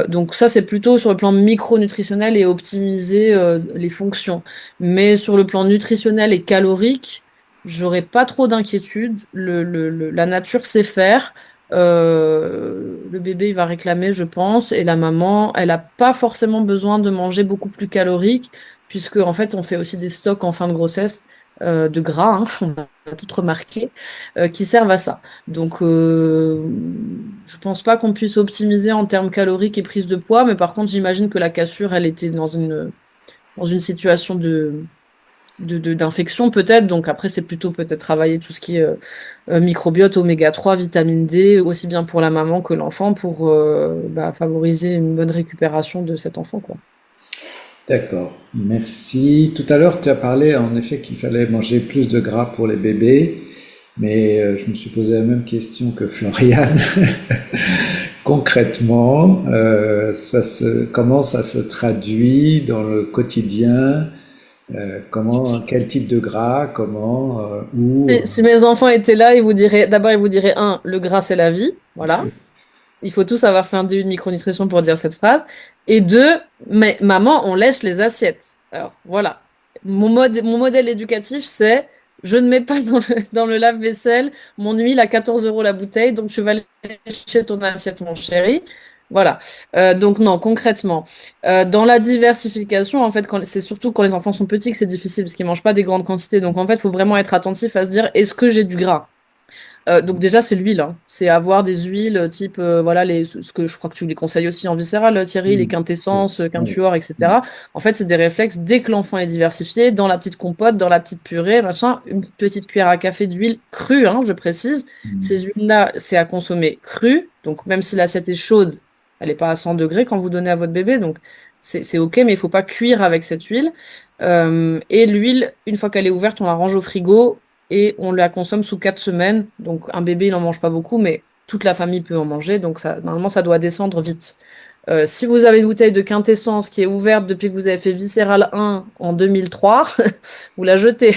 Donc ça, c'est plutôt sur le plan micronutritionnel et optimiser les fonctions. Mais sur le plan nutritionnel et calorique, j'aurais pas trop d'inquiétude. La nature sait faire. Le bébé, il va réclamer, je pense, et la maman, elle a pas forcément besoin de manger beaucoup plus calorique, puisque en fait, on fait aussi des stocks en fin de grossesse. de gras, hein, on va tout remarquer, qui servent à ça. Donc, je pense pas qu'on puisse optimiser en termes caloriques et prise de poids, mais par contre, j'imagine que la cassure, elle était dans une situation d'infection peut-être. Donc après, c'est plutôt peut-être travailler tout ce qui est microbiote, oméga 3, vitamine D, aussi bien pour la maman que l'enfant, pour favoriser une bonne récupération de cet enfant, quoi.
D'accord, merci. Tout à l'heure, tu as parlé en effet qu'il fallait manger plus de gras pour les bébés, mais je me suis posé la même question que Floriane. Concrètement, comment ça se traduit dans le quotidien? Quel type de gras, où?
Si mes enfants étaient là, d'abord, ils vous diraient, un, le gras, c'est la vie. Voilà. Il faut tous avoir fait un DU de micronutrition pour dire cette phrase. Et deux, mais maman, on lèche les assiettes. Alors, voilà. Mon modèle éducatif, c'est je ne mets pas dans le lave-vaisselle mon huile à 14 euros la bouteille, donc tu vas lécher ton assiette, mon chéri. Voilà. Donc, non, concrètement, dans la diversification, en fait, c'est surtout quand les enfants sont petits que c'est difficile parce qu'ils mangent pas des grandes quantités. Donc, en fait, il faut vraiment être attentif à se dire est-ce que j'ai du gras? Donc déjà c'est l'huile, hein. C'est avoir des huiles type voilà ce que je crois que tu les conseilles aussi en viscéral, Thierry, les
Hmm.
quintessences,
Oui.
quintuor, etc. En fait c'est des réflexes dès que l'enfant est diversifié, dans la petite compote, dans la petite purée, machin, une petite cuillère à café d'huile crue, hein, je précise. Ces huiles-là c'est à consommer crue, donc même si l'assiette est chaude, elle n'est pas à 100 degrés quand vous donnez à votre bébé, donc c'est ok, mais il faut pas cuire avec cette huile. Et l'huile, une fois qu'elle est ouverte, on la range au frigo et on la consomme sous 4 semaines. Donc un bébé, il n'en mange pas beaucoup, mais toute la famille peut en manger. Donc ça, normalement, ça doit descendre vite. Si vous avez une bouteille de quintessence qui est ouverte depuis que vous avez fait Viscéral 1 en 2003, vous la jetez.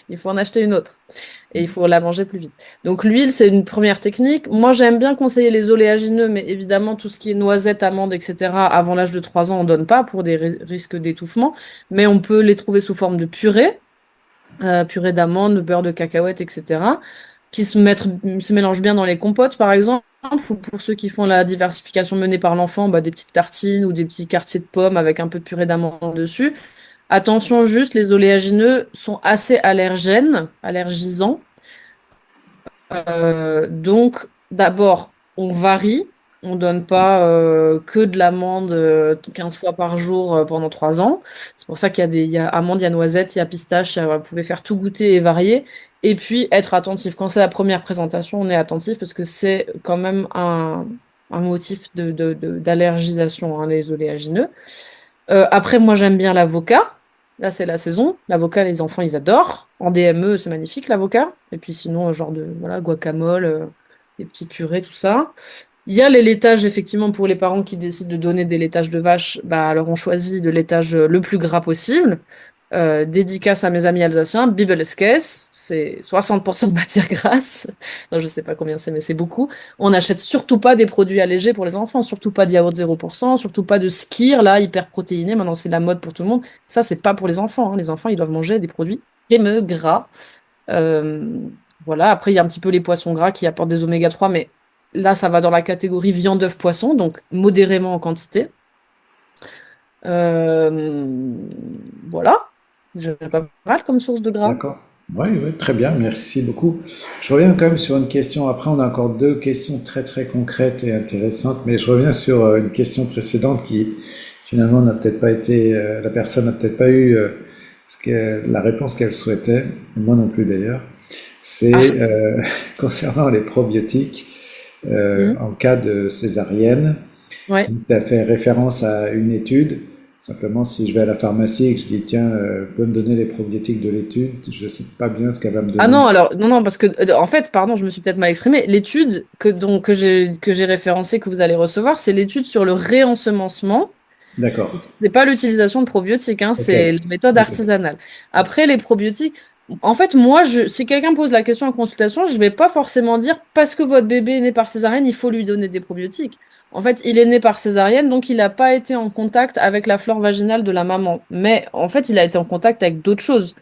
Il faut en acheter une autre. Et il faut la manger plus vite. Donc l'huile, c'est une première technique. Moi, j'aime bien conseiller les oléagineux, mais évidemment, tout ce qui est noisettes, amandes, etc., avant l'âge de 3 ans, on donne pas pour des risques d'étouffement. Mais on peut les trouver sous forme de purée, purée d'amandes, beurre de cacahuète, etc., qui se mélangent bien dans les compotes, par exemple, ou pour ceux qui font la diversification menée par l'enfant, des petites tartines ou des petits quartiers de pommes avec un peu de purée d'amandes dessus. Attention juste, les oléagineux sont assez allergisants. Donc, d'abord, on varie. On donne pas que de l'amande 15 fois par jour pendant 3 ans. C'est pour ça il y a amande, il y a noisette, il y a pistache. Vous pouvez faire tout goûter et varier. Et puis, être attentif. Quand c'est la première présentation, on est attentif parce que c'est quand même un motif d'allergisation, hein, les oléagineux. Après, moi, j'aime bien l'avocat. Là, c'est la saison. L'avocat, les enfants, ils adorent. En DME, c'est magnifique, l'avocat. Et puis sinon, genre de voilà, guacamole, des petits purées, tout ça. Il y a les laitages, effectivement, pour les parents qui décident de donner des laitages de vache. Alors, on choisit le laitage le plus gras possible. Dédicace à mes amis alsaciens, Bibeleskes, c'est 60% de matière grasse. Non, je sais pas combien c'est, mais c'est beaucoup. On n'achète surtout pas des produits allégés pour les enfants, surtout pas de yaourt 0%, surtout pas de skyr, là, hyper protéiné. Maintenant, c'est la mode pour tout le monde. Ça, c'est pas pour les enfants, hein. Les enfants, ils doivent manger des produits crémeux, gras. Euh, voilà. Après, il y a un petit peu les poissons gras qui apportent des oméga 3, mais là, ça va dans la catégorie viande, œuf, poisson, donc modérément en quantité. Euh, voilà. J'ai pas mal comme source de gras.
D'accord. Oui, oui, très bien, merci beaucoup. Je reviens quand même sur une question. Après, on a encore deux questions très très concrètes et intéressantes, mais je reviens sur une question précédente qui finalement n'a peut-être pas été, la personne n'a peut-être pas eu la réponse qu'elle souhaitait, moi non plus d'ailleurs. C'est
Ah,
concernant les probiotiques
hmm,
en cas de césarienne.
ouais.
Tu as fait référence à une étude. Simplement, si je vais à la pharmacie et que je dis, tiens, peux me donner les probiotiques de l'étude, je ne sais pas bien ce qu'elle va me
Ah
donner.
non, alors, non, non, parce que, en fait, pardon, je me suis peut-être mal exprimée. L'étude que j'ai référencée, que vous allez recevoir, c'est l'étude sur le réensemencement.
D'accord.
Donc, c'est pas l'utilisation de probiotiques, hein,
Ok.
c'est la méthode
Ok.
artisanale. Après, les probiotiques, en fait, moi, si quelqu'un pose la question en consultation, je vais pas forcément dire parce que votre bébé est né par césarienne, il faut lui donner des probiotiques. En fait, il est né par césarienne, donc il n'a pas été en contact avec la flore vaginale de la maman. Mais en fait, il a été en contact avec d'autres choses.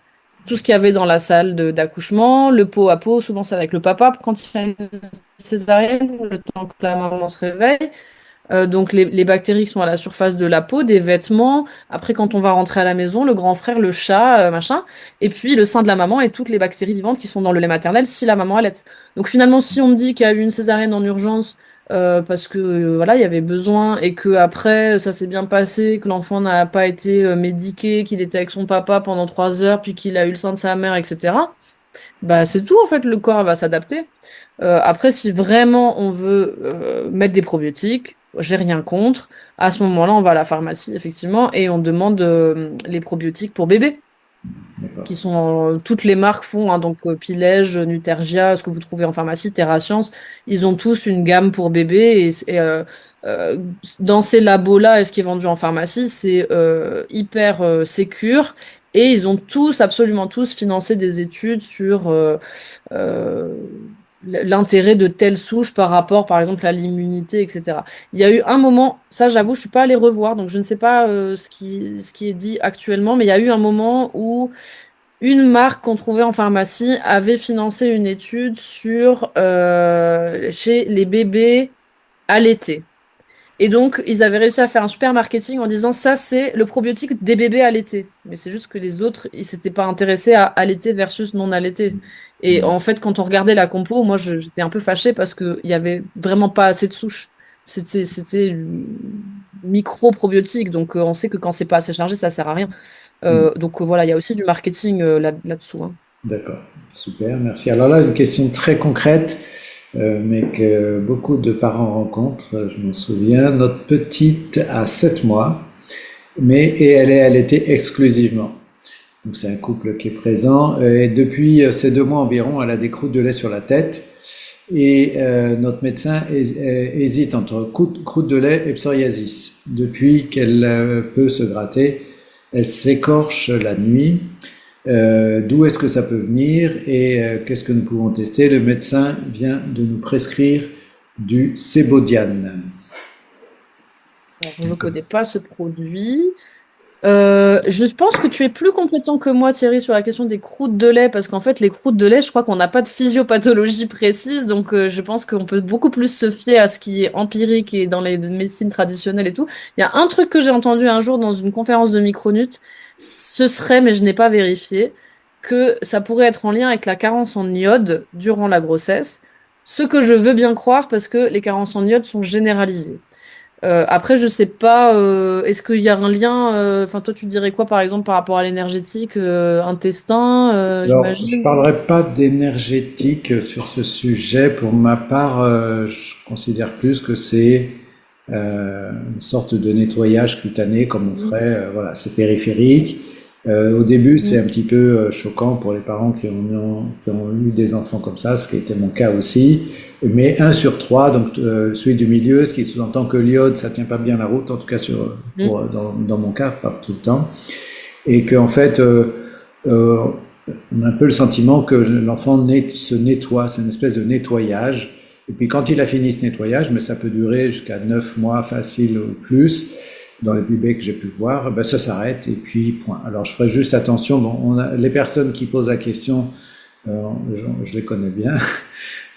Tout ce qu'il y avait dans la salle d'accouchement, le pot à pot, souvent c'est avec le papa quand il y a une césarienne, le temps que la maman se réveille. Donc les bactéries qui sont à la surface de la peau, des vêtements. Après, quand on va rentrer à la maison, le grand frère, le chat, machin. Et puis le sein de la maman et toutes les bactéries vivantes qui sont dans le lait maternel si la maman allaite. Donc finalement, si on me dit qu'il y a eu une césarienne en urgence parce que voilà, il y avait besoin et que après ça s'est bien passé, que l'enfant n'a pas été médiqué, qu'il était avec son papa pendant 3 heures, puis qu'il a eu le sein de sa mère, etc. Bah c'est tout en fait, le corps va s'adapter. Après, si vraiment on veut mettre des probiotiques, j'ai rien contre. À ce moment-là, on va à la pharmacie effectivement et on demande les probiotiques pour bébé
D'accord.
qui sont toutes les marques font, hein, donc Pilège, Nutergia, ce que vous trouvez en pharmacie, TerraScience, ils ont tous une gamme pour bébé euh, dans ces labos-là et ce qui est vendu en pharmacie, c'est hyper sécure et ils ont tous, absolument tous, financé des études sur euh, l'intérêt de telle souche par rapport, par exemple, à l'immunité, etc. Il y a eu un moment, ça j'avoue, je suis pas allée revoir, donc je ne sais pas ce qui est dit actuellement, mais il y a eu un moment où une marque qu'on trouvait en pharmacie avait financé une étude sur chez les bébés allaités. Et donc, ils avaient réussi à faire un super marketing en disant ça, c'est le probiotique des bébés allaités. Mais c'est juste que les autres, ils s'étaient pas intéressés à allaiter versus non allaiter. Et en fait, quand on regardait la compo, moi, j'étais un peu fâchée parce qu'il y avait vraiment pas assez de souches. C'était micro-probiotique. Donc, on sait que quand c'est pas assez chargé, ça sert à rien. Donc, voilà, il y a aussi du marketing là-dessous, hein.
D'accord, super, merci. Alors là, une question très concrète, mais que beaucoup de parents rencontrent, je m'en souviens. Notre petite a 7 mois, et elle est allaitée exclusivement. Donc c'est un couple qui est présent. Et depuis ces 2 mois environ, elle a des croûtes de lait sur la tête. Et notre médecin hésite entre croûte de lait et psoriasis. Depuis qu'elle peut se gratter, elle s'écorche la nuit. D'où est-ce que ça peut venir et qu'est-ce que nous pouvons tester? Le médecin vient de nous prescrire du Sebodian.
Alors, je connais pas ce produit. Je pense que tu es plus compétent que moi, Thierry, sur la question des croûtes de lait, parce qu'en fait, les croûtes de lait, je crois qu'on n'a pas de physiopathologie précise, donc je pense qu'on peut beaucoup plus se fier à ce qui est empirique et dans les médecines traditionnelles et tout. Il y a un truc que j'ai entendu un jour dans une conférence de Micronut, ce serait, mais je n'ai pas vérifié, que ça pourrait être en lien avec la carence en iode durant la grossesse, ce que je veux bien croire parce que les carences en iode sont généralisées. Après, je sais pas, est-ce qu'il y a un lien, enfin, toi, tu dirais quoi, par exemple, par rapport à l'énergétique, intestin,
Alors, je ne
j'imagine?
parlerai pas d'énergétique sur ce sujet. Pour ma part, je considère plus que c'est une sorte de nettoyage cutané comme on
Mhm.
ferait, voilà, c'est périphérique. Au début, c'est un
Mhm.
petit peu choquant pour les parents qui ont eu des enfants comme ça, ce qui était mon cas aussi. Mais 1 sur 3, donc celui du milieu, ce qui sous-entend que l'iode, ça tient pas bien la route, en tout cas
Mhm.
dans mon cas, pas tout le temps. Et qu'en fait, euh, on a un peu le sentiment que l'enfant se nettoie, c'est une espèce de nettoyage. Et puis quand il a fini ce nettoyage, mais ça peut durer jusqu'à 9 mois facile ou plus, dans les bébés que j'ai pu voir, ben ça s'arrête et puis point. Alors je ferai juste attention, bon, les personnes qui posent la question, je les connais bien.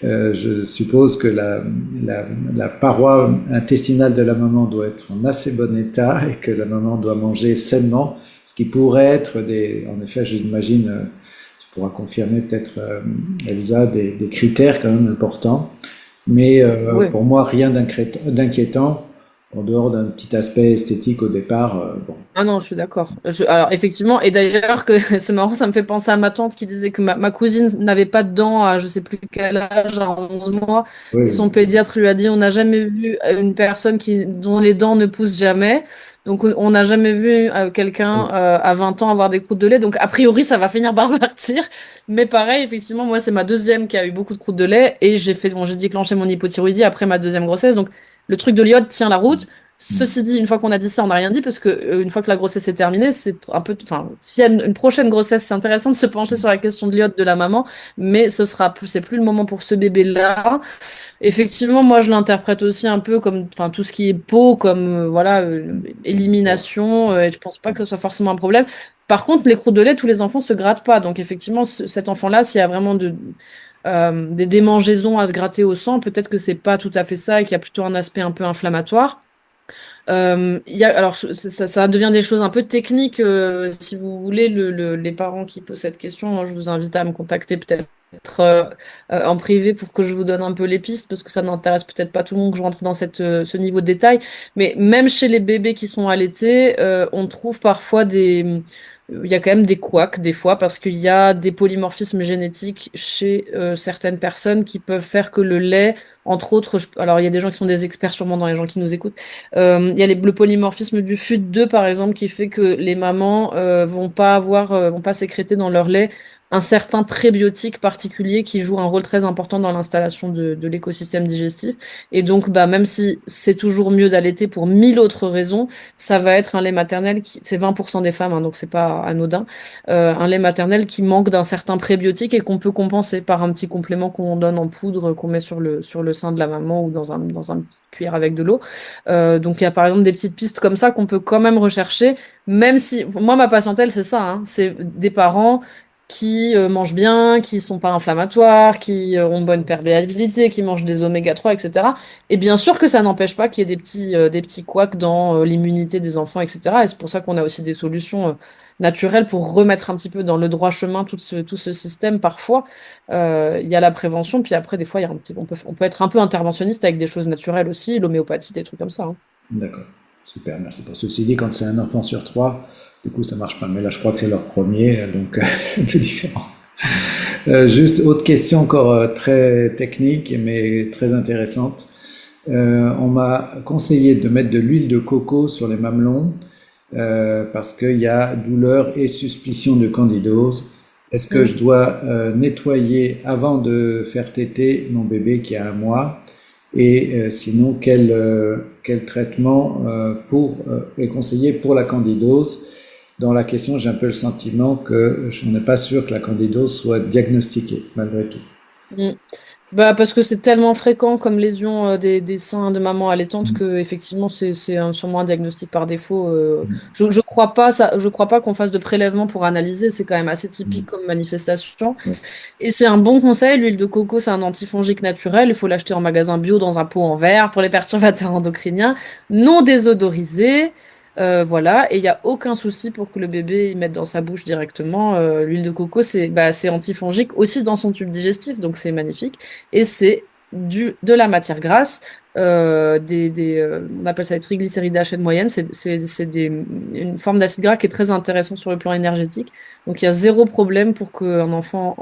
Je suppose que la paroi intestinale de la maman doit être en assez bon état et que la maman doit manger sainement, ce qui pourrait être en effet, j'imagine, tu pourras confirmer peut-être, Elsa, des critères quand même importants. Mais
Ouais.
pour moi, rien d'inquiétant, en dehors d'un petit aspect esthétique au départ. Bon.
Ah non, je suis d'accord. Alors effectivement, et d'ailleurs que c'est marrant, ça me fait penser à ma tante qui disait que ma cousine n'avait pas de dents à je sais plus quel âge, à 11 mois,
Oui,
et son
oui.
pédiatre lui a dit on n'a jamais vu une personne dont les dents ne poussent jamais. Donc on n'a jamais vu quelqu'un
Oui.
à 20 ans avoir des croûtes de lait. Donc a priori ça va finir par partir. Mais pareil, effectivement, moi c'est ma deuxième qui a eu beaucoup de croûtes de lait et j'ai déclenché mon hypothyroïdie après ma deuxième grossesse. Donc le truc de l'iode tient la route.
Mm.
Ceci dit, une fois qu'on a dit ça, on n'a rien dit parce que une fois que la grossesse est terminée, c'est un peu, enfin, s'il y a une prochaine grossesse, c'est intéressant de se pencher sur la question de l'iode de la maman, mais c'est plus le moment pour ce bébé-là. Effectivement, moi, je l'interprète aussi un peu comme, enfin, tout ce qui est peau, comme, voilà, élimination, et je pense pas que ce soit forcément un problème. Par contre, les croûtes de lait, tous les enfants se grattent pas. Donc, effectivement, cet enfant-là, s'il y a vraiment des démangeaisons à se gratter au sang, peut-être que c'est pas tout à fait ça et qu'il y a plutôt un aspect un peu inflammatoire. Alors, ça devient des choses un peu techniques. Si vous voulez, les parents qui posent cette question, je vous invite à me contacter peut-être en privé pour que je vous donne un peu les pistes, parce que ça n'intéresse peut-être pas tout le monde que je rentre dans ce niveau de détail. Mais même chez les bébés qui sont allaités, on trouve parfois il y a quand même des couacs des fois, parce qu'il y a des polymorphismes génétiques chez certaines personnes qui peuvent faire que le lait, entre autres, alors il y a des gens qui sont des experts sûrement dans les gens qui nous écoutent. Il y a le polymorphisme du FUT2 par exemple qui fait que les mamans vont pas sécréter dans leur lait un certain prébiotique particulier qui joue un rôle très important dans l'installation de l'écosystème digestif. Et donc, bah, même si c'est toujours mieux d'allaiter pour 1000 autres raisons, ça va être un lait maternel c'est 20% des femmes, hein, donc c'est pas anodin, un lait maternel qui manque d'un certain prébiotique et qu'on peut compenser par un petit complément qu'on donne en poudre, qu'on met sur le sein de la maman ou dans un petit cuillère avec de l'eau. Donc il y a par exemple des petites pistes comme ça qu'on peut quand même rechercher, même si moi ma patientèle c'est ça, hein, c'est des parents qui mangent bien, qui sont pas inflammatoires, qui ont bonne perméabilité, qui mangent des oméga 3, etc. Et bien sûr que ça n'empêche pas qu'il y ait des petits couacs dans l'immunité des enfants, etc. Et c'est pour ça qu'on a aussi des solutions naturelles pour remettre un petit peu dans le droit chemin tout ce système parfois. Il y a la prévention, puis après, des fois, il y a on peut être un peu interventionniste avec des choses naturelles aussi, l'homéopathie, des trucs comme ça, hein.
D'accord. Super, merci. Pour ceci dit, quand c'est un enfant sur trois, du coup, ça marche pas. Mais là, je crois que c'est leur premier, donc c'est un peu différent. Juste autre question encore très technique, mais très intéressante. On m'a conseillé de mettre de l'huile de coco sur les mamelons parce qu'il y a douleur et suspicion de candidose. Est-ce que
Mm.
je dois nettoyer avant de faire téter mon bébé qui a 1 mois? Et sinon, quel traitement est conseillé pour la candidose? Dans la question, j'ai un peu le sentiment que je n'ai pas sûr que la candidose soit diagnostiquée, malgré tout.
Mm. Bah, parce que c'est tellement fréquent comme lésion des seins de maman allaitante
Mm.
que effectivement sûrement un diagnostic par défaut. Je crois pas je crois pas qu'on fasse de prélèvement pour analyser. C'est quand même assez typique
Mm.
comme manifestation.
Ouais.
Et c'est un bon conseil. L'huile de coco, c'est un antifongique naturel. Il faut l'acheter en magasin bio dans un pot en verre pour les perturbateurs endocriniens, non désodorisé. Voilà, et il n'y a aucun souci pour que le bébé il mette dans sa bouche directement. L'huile de coco, c'est antifongique aussi dans son tube digestif, donc c'est magnifique. Et c'est de la matière grasse, on appelle ça des triglycérides à chaîne moyenne. Une forme d'acide gras qui est très intéressant sur le plan énergétique. Donc il y a zéro problème pour qu'un enfant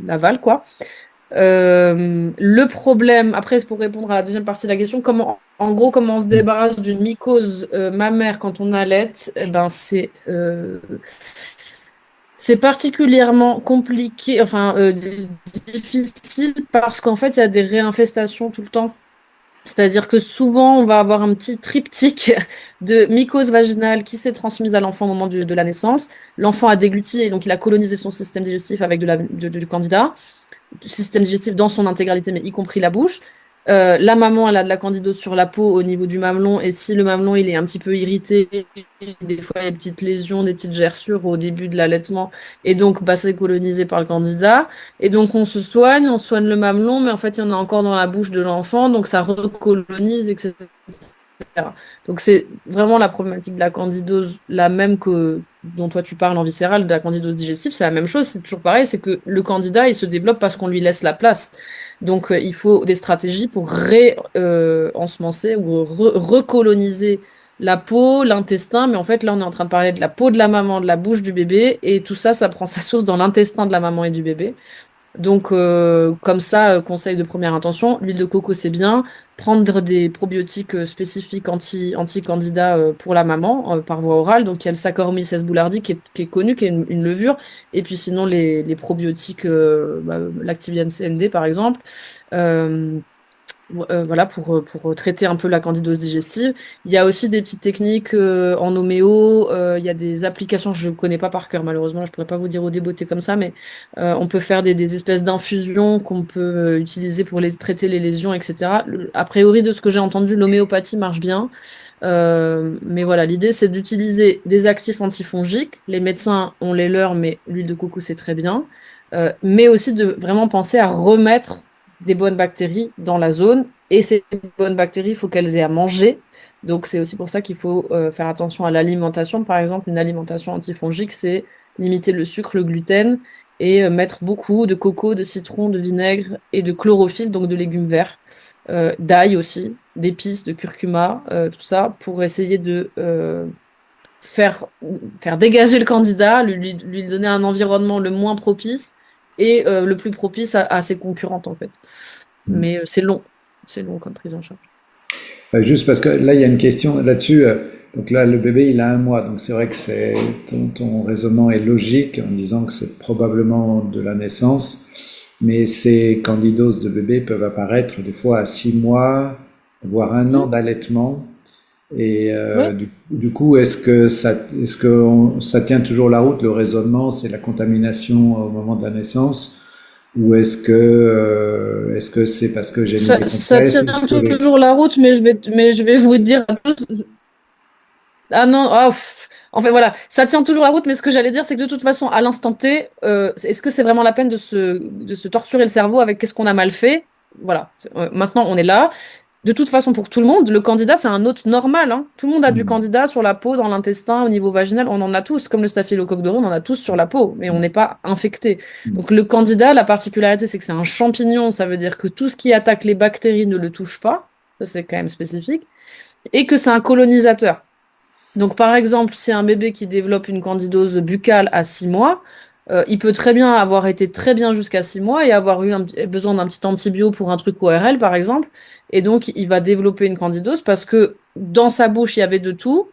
l'avale, quoi. Le problème, après, c'est pour répondre à la deuxième partie de la question, en gros, comment on se débarrasse d'une mycose mammaire quand on allait, eh ben, c'est particulièrement compliqué, enfin, difficile parce qu'en fait, il y a des réinfestations tout le temps. C'est-à-dire que souvent, on va avoir un petit triptyque de mycose vaginale qui s'est transmise à l'enfant au moment de la naissance. L'enfant a dégluti et donc il a colonisé son système digestif avec du candida, système digestif dans son intégralité, mais y compris la bouche. La maman, elle a de la candidose sur la peau au niveau du mamelon, et si le mamelon il est un petit peu irrité, des fois il y a des petites lésions, des petites gerçures au début de l'allaitement, et donc bah, c'est colonisé par le candida. Et donc on soigne le mamelon, mais en fait il y en a encore dans la bouche de l'enfant, donc ça recolonise, etc. Donc c'est vraiment la problématique de la candidose, la même que dont toi tu parles en viscéral, de la candidose digestive, c'est la même chose, c'est toujours pareil, c'est que le candida il se développe parce qu'on lui laisse la place. Donc il faut des stratégies pour ensemencer ou recoloniser la peau, l'intestin, mais en fait là on est en train de parler de la peau de la maman, de la bouche du bébé, et tout ça, ça prend sa source dans l'intestin de la maman et du bébé. Donc, comme ça, conseil de première intention, l'huile de coco, c'est bien. Prendre des probiotiques spécifiques anti-candida pour la maman par voie orale. Donc, il y a le Saccharomyces boulardii qui est connu, qui est une levure. Et puis, sinon, les probiotiques l'Activia CND, par exemple. Euh, voilà, pour traiter un peu la candidose digestive. Il y a aussi des petites techniques en homéo. Il y a des applications, je ne connais pas par cœur, malheureusement, là, je ne pourrais pas vous dire au débeauté comme ça, mais on peut faire des espèces d'infusions qu'on peut utiliser pour traiter les lésions, etc. A priori, de ce que j'ai entendu, l'homéopathie marche bien. Mais voilà, l'idée, c'est d'utiliser des actifs antifongiques. Les médecins ont les leurs, mais l'huile de coco, c'est très bien. Mais aussi de vraiment penser à remettre des bonnes bactéries dans la zone Et ces bonnes bactéries, il faut qu'elles aient à manger. Donc, c'est aussi pour ça qu'il faut faire attention à l'alimentation. Par exemple, une alimentation antifongique, c'est limiter le sucre, le gluten et mettre beaucoup de coco, de citron, de vinaigre et de chlorophylle, donc de légumes verts, d'ail aussi, d'épices, de curcuma, tout ça, pour essayer de faire, faire dégager le candidat, lui donner un environnement le moins propice et le plus propice à ses concurrentes, en fait. Mais c'est long comme prise en charge.
Juste parce que là, il y a une question là-dessus. Donc là, le bébé, il a 1 mois. Donc c'est vrai que ton raisonnement est logique en disant que c'est probablement de la naissance. Mais ces candidoses de bébé peuvent apparaître des fois à 6 mois, voire 1 an
Mhm.
d'allaitement. Et
Ouais.
du coup, ça tient toujours la route, le raisonnement, c'est la contamination au moment de la naissance, ou est-ce que c'est parce que j'ai mis des
Ça
compresses,
tient
est-ce que
toujours la route, mais je vais vous dire à tous. Ah non, ah, en fait, voilà, ça tient toujours la route, mais ce que j'allais dire, c'est que de toute façon, à l'instant T, est-ce que c'est vraiment la peine de se torturer le cerveau avec qu'est-ce qu'on a mal fait? Voilà, maintenant on est là. De toute façon, pour tout le monde, le candidat, c'est un hôte normal, hein. Tout le monde a du
Hmm.
candidat sur la peau, dans l'intestin, au niveau vaginal, on en a tous, comme le staphylocoque doré, on en a tous sur la peau, mais on n'est pas infecté. Donc le candidat, la particularité, c'est que c'est un champignon, ça veut dire que tout ce qui attaque les bactéries ne le touche pas, ça c'est quand même spécifique, et que c'est un colonisateur. Donc, par exemple, si un bébé qui développe une candidose buccale à 6 mois, il peut très bien avoir été très bien jusqu'à 6 mois et avoir eu besoin d'un petit antibio pour un truc ORL, par exemple. Et donc, il va développer une candidose parce que dans sa bouche, il y avait de tout.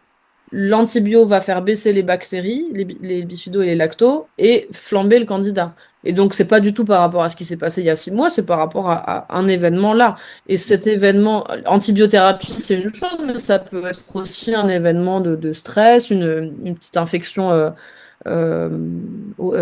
L'antibio va faire baisser les bactéries, les bifidos et les lactos, et flamber le candidat. Et donc, c'est pas du tout par rapport à ce qui s'est passé il y a 6 mois, c'est par rapport à un événement là. Et cet événement, antibiothérapie, c'est une chose, mais ça peut être aussi un événement de stress, une petite infection, euh,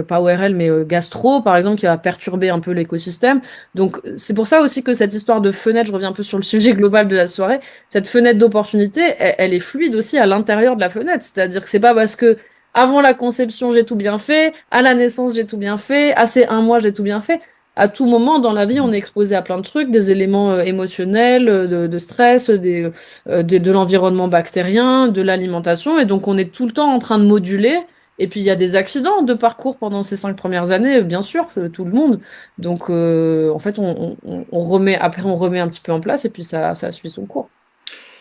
pas ORL, mais gastro, par exemple, qui va perturber un peu l'écosystème. Donc, c'est pour ça aussi que cette histoire de fenêtre, je reviens un peu sur le sujet global de la soirée, cette fenêtre d'opportunité, elle est fluide aussi à l'intérieur de la fenêtre. C'est-à-dire que c'est pas parce que avant la conception, j'ai tout bien fait, à la naissance, j'ai tout bien fait, à ces 1 mois, j'ai tout bien fait. À tout moment dans la vie, on est exposé à plein de trucs, des éléments émotionnels, de stress, de l'environnement bactérien, de l'alimentation, et donc on est tout le temps en train de moduler. Et puis il y a des accidents de parcours pendant ces 5 premières années, bien sûr, tout le monde. Donc en fait, on remet, après on remet un petit peu en place et puis ça suit son cours.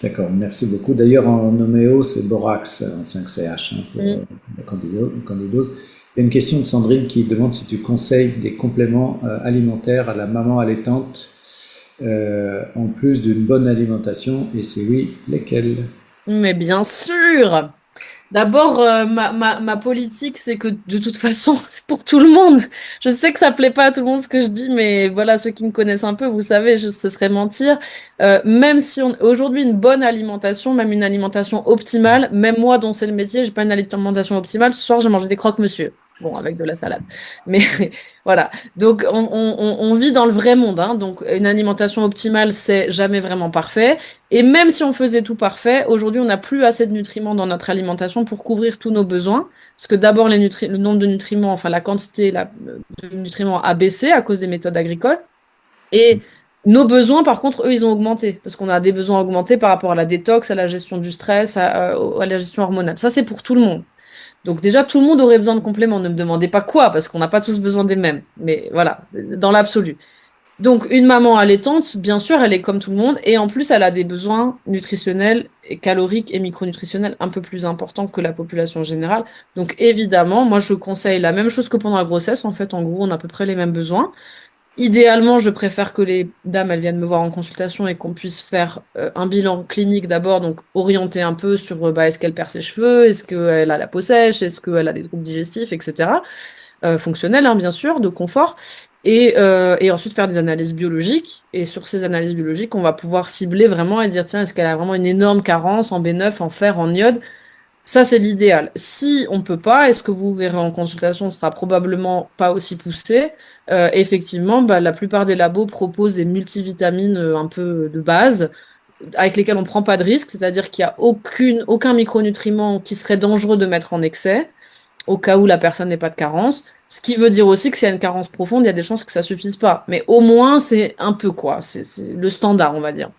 D'accord, merci beaucoup. D'ailleurs, en homéo, c'est borax en 5CH hein, pour
Mm.
la candidose. Il y a une question de Sandrine qui demande si tu conseilles des compléments alimentaires à la maman allaitante en plus d'une bonne alimentation, et si oui, lesquels?
Mais bien sûr! D'abord, ma politique, c'est que de toute façon, c'est pour tout le monde. Je sais que ça plaît pas à tout le monde ce que je dis, mais voilà, ceux qui me connaissent un peu, vous savez, ce serait mentir. Même si aujourd'hui une bonne alimentation, même une alimentation optimale, même moi dont c'est le métier, j'ai pas une alimentation optimale. Ce soir, j'ai mangé des croque-monsieur. Bon, avec de la salade. Mais voilà. Donc, on vit dans le vrai monde, hein. Donc, une alimentation optimale, c'est jamais vraiment parfait. Et même si on faisait tout parfait, aujourd'hui, on n'a plus assez de nutriments dans notre alimentation pour couvrir tous nos besoins. Parce que d'abord, le nombre de nutriments, enfin la quantité de nutriments a baissé à cause des méthodes agricoles. Et nos besoins, par contre, eux, ils ont augmenté. Parce qu'on a des besoins augmentés par rapport à la détox, à la gestion du stress, à la gestion hormonale. Ça, c'est pour tout le monde. Donc déjà, tout le monde aurait besoin de compléments. Ne me demandez pas quoi, parce qu'on n'a pas tous besoin des mêmes. Mais voilà, dans l'absolu. Donc, une maman allaitante, bien sûr, elle est comme tout le monde, et en plus, elle a des besoins nutritionnels, et caloriques et micronutritionnels un peu plus importants que la population générale. Donc, évidemment, moi, je conseille la même chose que pendant la grossesse. En fait, en gros, on a à peu près les mêmes besoins. Idéalement, je préfère que les dames, elles viennent me voir en consultation et qu'on puisse faire un bilan clinique d'abord, donc orienter un peu sur bah, est-ce qu'elle perd ses cheveux, est-ce qu'elle a la peau sèche, est-ce qu'elle a des troubles digestifs, etc. Fonctionnels, hein, bien sûr, de confort. Et ensuite faire des analyses biologiques. Et sur ces analyses biologiques, on va pouvoir cibler vraiment et dire, tiens, est-ce qu'elle a vraiment une énorme carence en B9, en fer, en iode? Ça, c'est l'idéal. Si on peut pas, et ce que vous verrez en consultation sera probablement pas aussi poussé, effectivement, bah, la plupart des labos proposent des multivitamines un peu de base, avec lesquelles on prend pas de risque, c'est-à-dire qu'il y a aucun micronutriment qui serait dangereux de mettre en excès au cas où la personne n'ait pas de carence. Ce qui veut dire aussi que s'il y a une carence profonde, il y a des chances que ça suffise pas. Mais au moins, c'est un peu quoi. C'est le standard, on va dire.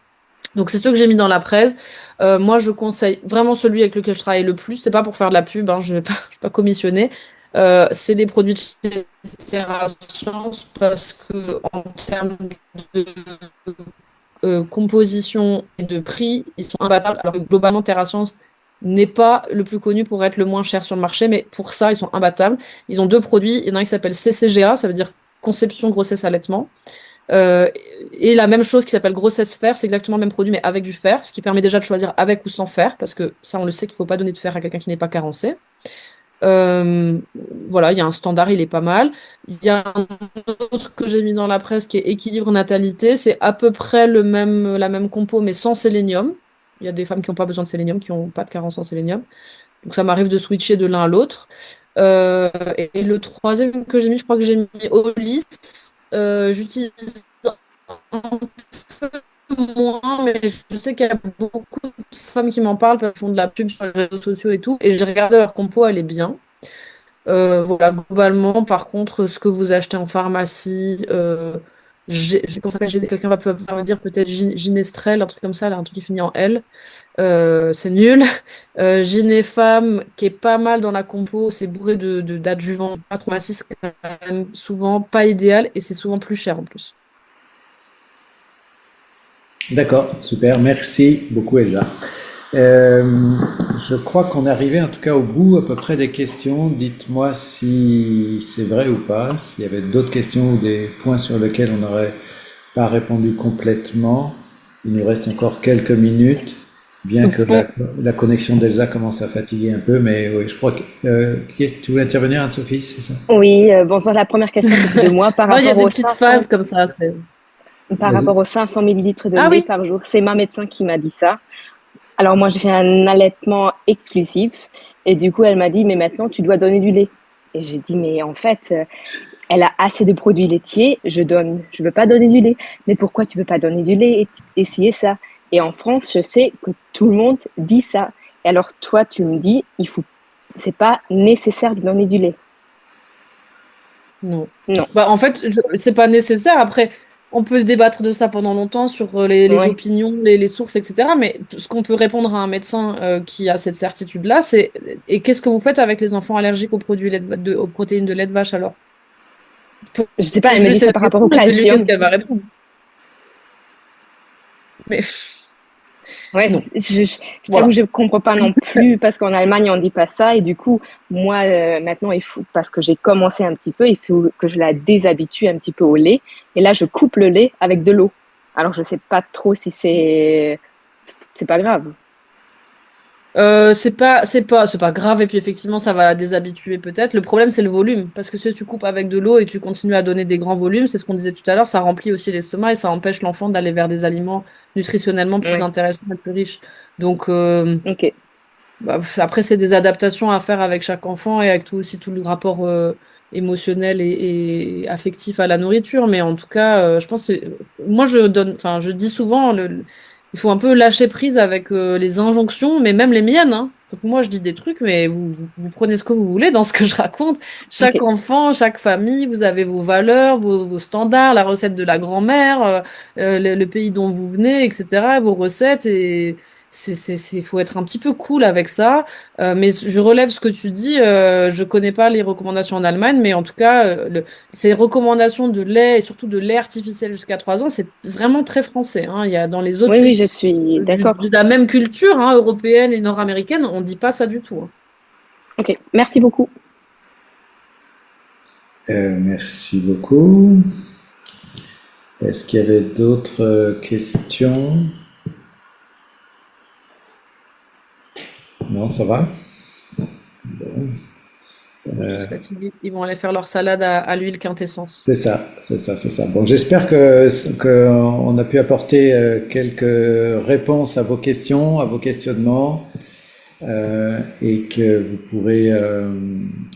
Donc, c'est ce que j'ai mis dans la presse. Moi, je conseille vraiment celui avec lequel je travaille le plus. C'est pas pour faire de la pub, hein, je vais pas, je vais pas commissionner. C'est des produits de chez Terra Science parce que en termes de composition et de prix, ils sont imbattables. Alors que globalement, TerraScience n'est pas le plus connu pour être le moins cher sur le marché, mais pour ça, ils sont imbattables. Ils ont deux produits. Il y en a un qui s'appelle CCGA, ça veut dire conception, grossesse, allaitement. Euh, et la même chose qui s'appelle grossesse fer, c'est exactement le même produit, mais avec du fer, ce qui permet déjà de choisir avec ou sans fer, parce que ça, on le sait qu'il ne faut pas donner de fer à quelqu'un qui n'est pas carencé. Euh, voilà, il y a un standard, il est pas mal. Il y a un autre que j'ai mis dans la presse qui est équilibre natalité. C'est à peu près la même compo, mais sans sélénium. Il y a des femmes qui n'ont pas besoin de sélénium, qui n'ont pas de carence en sélénium. Donc ça m'arrive de switcher de l'un à l'autre. Et le troisième que j'ai mis, je crois que j'ai mis Olis. J'utilise un peu moins, mais je sais qu'il y a beaucoup de femmes qui m'en parlent, parce qu'elles font de la pub sur les réseaux sociaux et tout. Et j'ai regardé leur compo, elle est bien. Voilà, globalement, par contre, ce que vous achetez en pharmacie, comment ça s'appelle, quelqu'un va me dire peut-être Ginestrel, un truc comme ça, là, un truc qui finit en L. C'est nul. Ginefam, qui est pas mal dans la compo, c'est bourré d'adjuvants. La pharmacie, c'est quand même souvent pas idéal et c'est souvent plus cher en plus.
D'accord, super, merci beaucoup Elsa. Euh, je crois qu'on est arrivé en tout cas au bout à peu près des questions. Dites-moi si c'est vrai ou pas, s'il y avait d'autres questions ou des points sur lesquels on n'aurait pas répondu complètement. Il nous reste encore quelques minutes, bien que
Bon,
la connexion d'Elsa commence à fatiguer un peu, mais oui, je crois que tu voulais intervenir, Anne-Sophie, c'est ça?
oui, bonsoir. La première question, c'était de moi
Non, il y a des petites phases comme ça.
par
Vas-y.
rapport aux 500 millilitres de
Ah
lait
oui.
par jour. C'est ma médecin qui m'a dit ça. Alors moi, j'ai fait un allaitement exclusif et du coup, elle m'a dit, mais maintenant, tu dois donner du lait. Et j'ai dit, mais en fait, elle a assez de produits laitiers, je veux pas donner du lait. Mais pourquoi tu veux pas donner du lait? Essayez ça. Et en France, je sais que tout le monde dit ça. Et alors toi, tu me dis, c'est pas nécessaire de donner du lait.
Non.
Non.
Bah, en fait, c'est pas nécessaire. Après, on peut se débattre de ça pendant longtemps sur les
Ouais.
opinions, les sources, etc. Mais ce qu'on peut répondre à un médecin qui a cette certitude-là, c'est et qu'est-ce que vous faites avec les enfants allergiques aux produits aux protéines de lait de vache alors?
Je sais pas, elle me
Posez
dit ça
cette
par rapport au
question et puis lui, qu'est-ce
calcium.
qu'elle va répondre? Mais
Ouais,
non,
je t'avoue,
voilà.
je comprends pas non plus parce qu'en Allemagne, on dit pas ça. Et du coup, moi, maintenant, il faut, parce que j'ai commencé un petit peu, il faut que je la déshabitue un petit peu au lait. Et là, je coupe le lait avec de l'eau. Alors, je sais pas trop si c'est pas grave.
C'est pas grave et puis effectivement ça va la déshabituer peut-être. Le problème c'est le volume parce que si tu coupes avec de l'eau et tu continues à donner des grands volumes, c'est ce qu'on disait tout à l'heure, ça remplit aussi l'estomac et ça empêche l'enfant d'aller vers des aliments nutritionnellement plus
Ouais,
intéressants et plus riches. Donc
ok.
bah, après c'est des adaptations à faire avec chaque enfant et avec tout le rapport émotionnel et affectif à la nourriture. Mais en tout cas, je pense que moi enfin je dis souvent il faut un peu lâcher prise avec les injonctions, mais même les miennes, hein. Donc moi, je dis des trucs, mais vous prenez ce que vous voulez dans ce que je raconte.
Ok.
Chaque enfant, chaque famille, vous avez vos valeurs, vos standards, la recette de la grand-mère, le pays dont vous venez, etc., vos recettes. Et faut être un petit peu cool avec ça. Mais je relève ce que tu dis. Je connais pas les recommandations en Allemagne, mais en tout cas, ces recommandations de lait et surtout de lait artificiel jusqu'à 3 ans, c'est vraiment très français, hein. Il y a dans les autres
Oui, oui,
pays
je suis
de
d'accord.
la même culture, hein, européenne et nord-américaine, on dit pas ça du tout, hein.
Ok. Merci beaucoup.
Merci beaucoup. Est-ce qu'il y avait d'autres questions? Non, ça va? Bon.
Ils sont tous fatigués. Ils vont aller faire leur salade à l'huile quintessence.
C'est ça, c'est ça, c'est ça. Bon, j'espère que on a pu apporter quelques réponses à vos questions, à vos questionnements, et que vous pourrez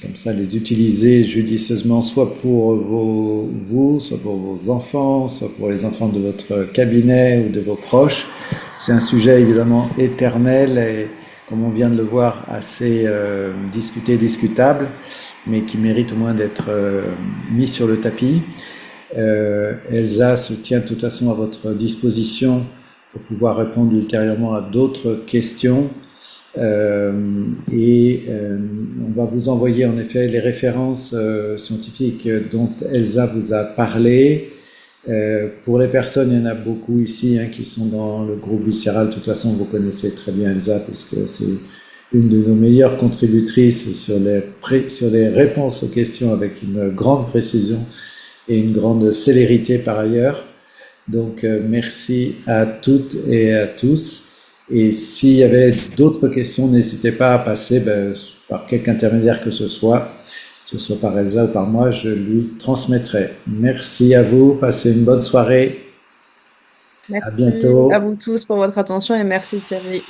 comme ça les utiliser judicieusement, soit pour vous, soit pour vos enfants, soit pour les enfants de votre cabinet ou de vos proches. C'est un sujet évidemment éternel et, comme on vient de le voir, assez discuté, discutable. mais qui méritent au moins d'être mis sur le tapis. Elsa se tient de toute façon à votre disposition pour pouvoir répondre ultérieurement à d'autres questions. On va vous envoyer en effet les références scientifiques dont Elsa vous a parlé. Pour les personnes, il y en a beaucoup ici qui sont dans le groupe viscéral. De toute façon, vous connaissez très bien Elsa parce que c'est une de nos meilleures contributrices sur les réponses aux questions avec une grande précision et une grande célérité par ailleurs. Donc, merci à toutes et à tous. Et s'il y avait d'autres questions, n'hésitez pas à passer par quelque intermédiaire que ce soit par Elsa ou par moi, je lui transmettrai. Merci à vous, passez une bonne soirée.
Merci
À bientôt.
à vous tous pour votre attention et merci Thierry.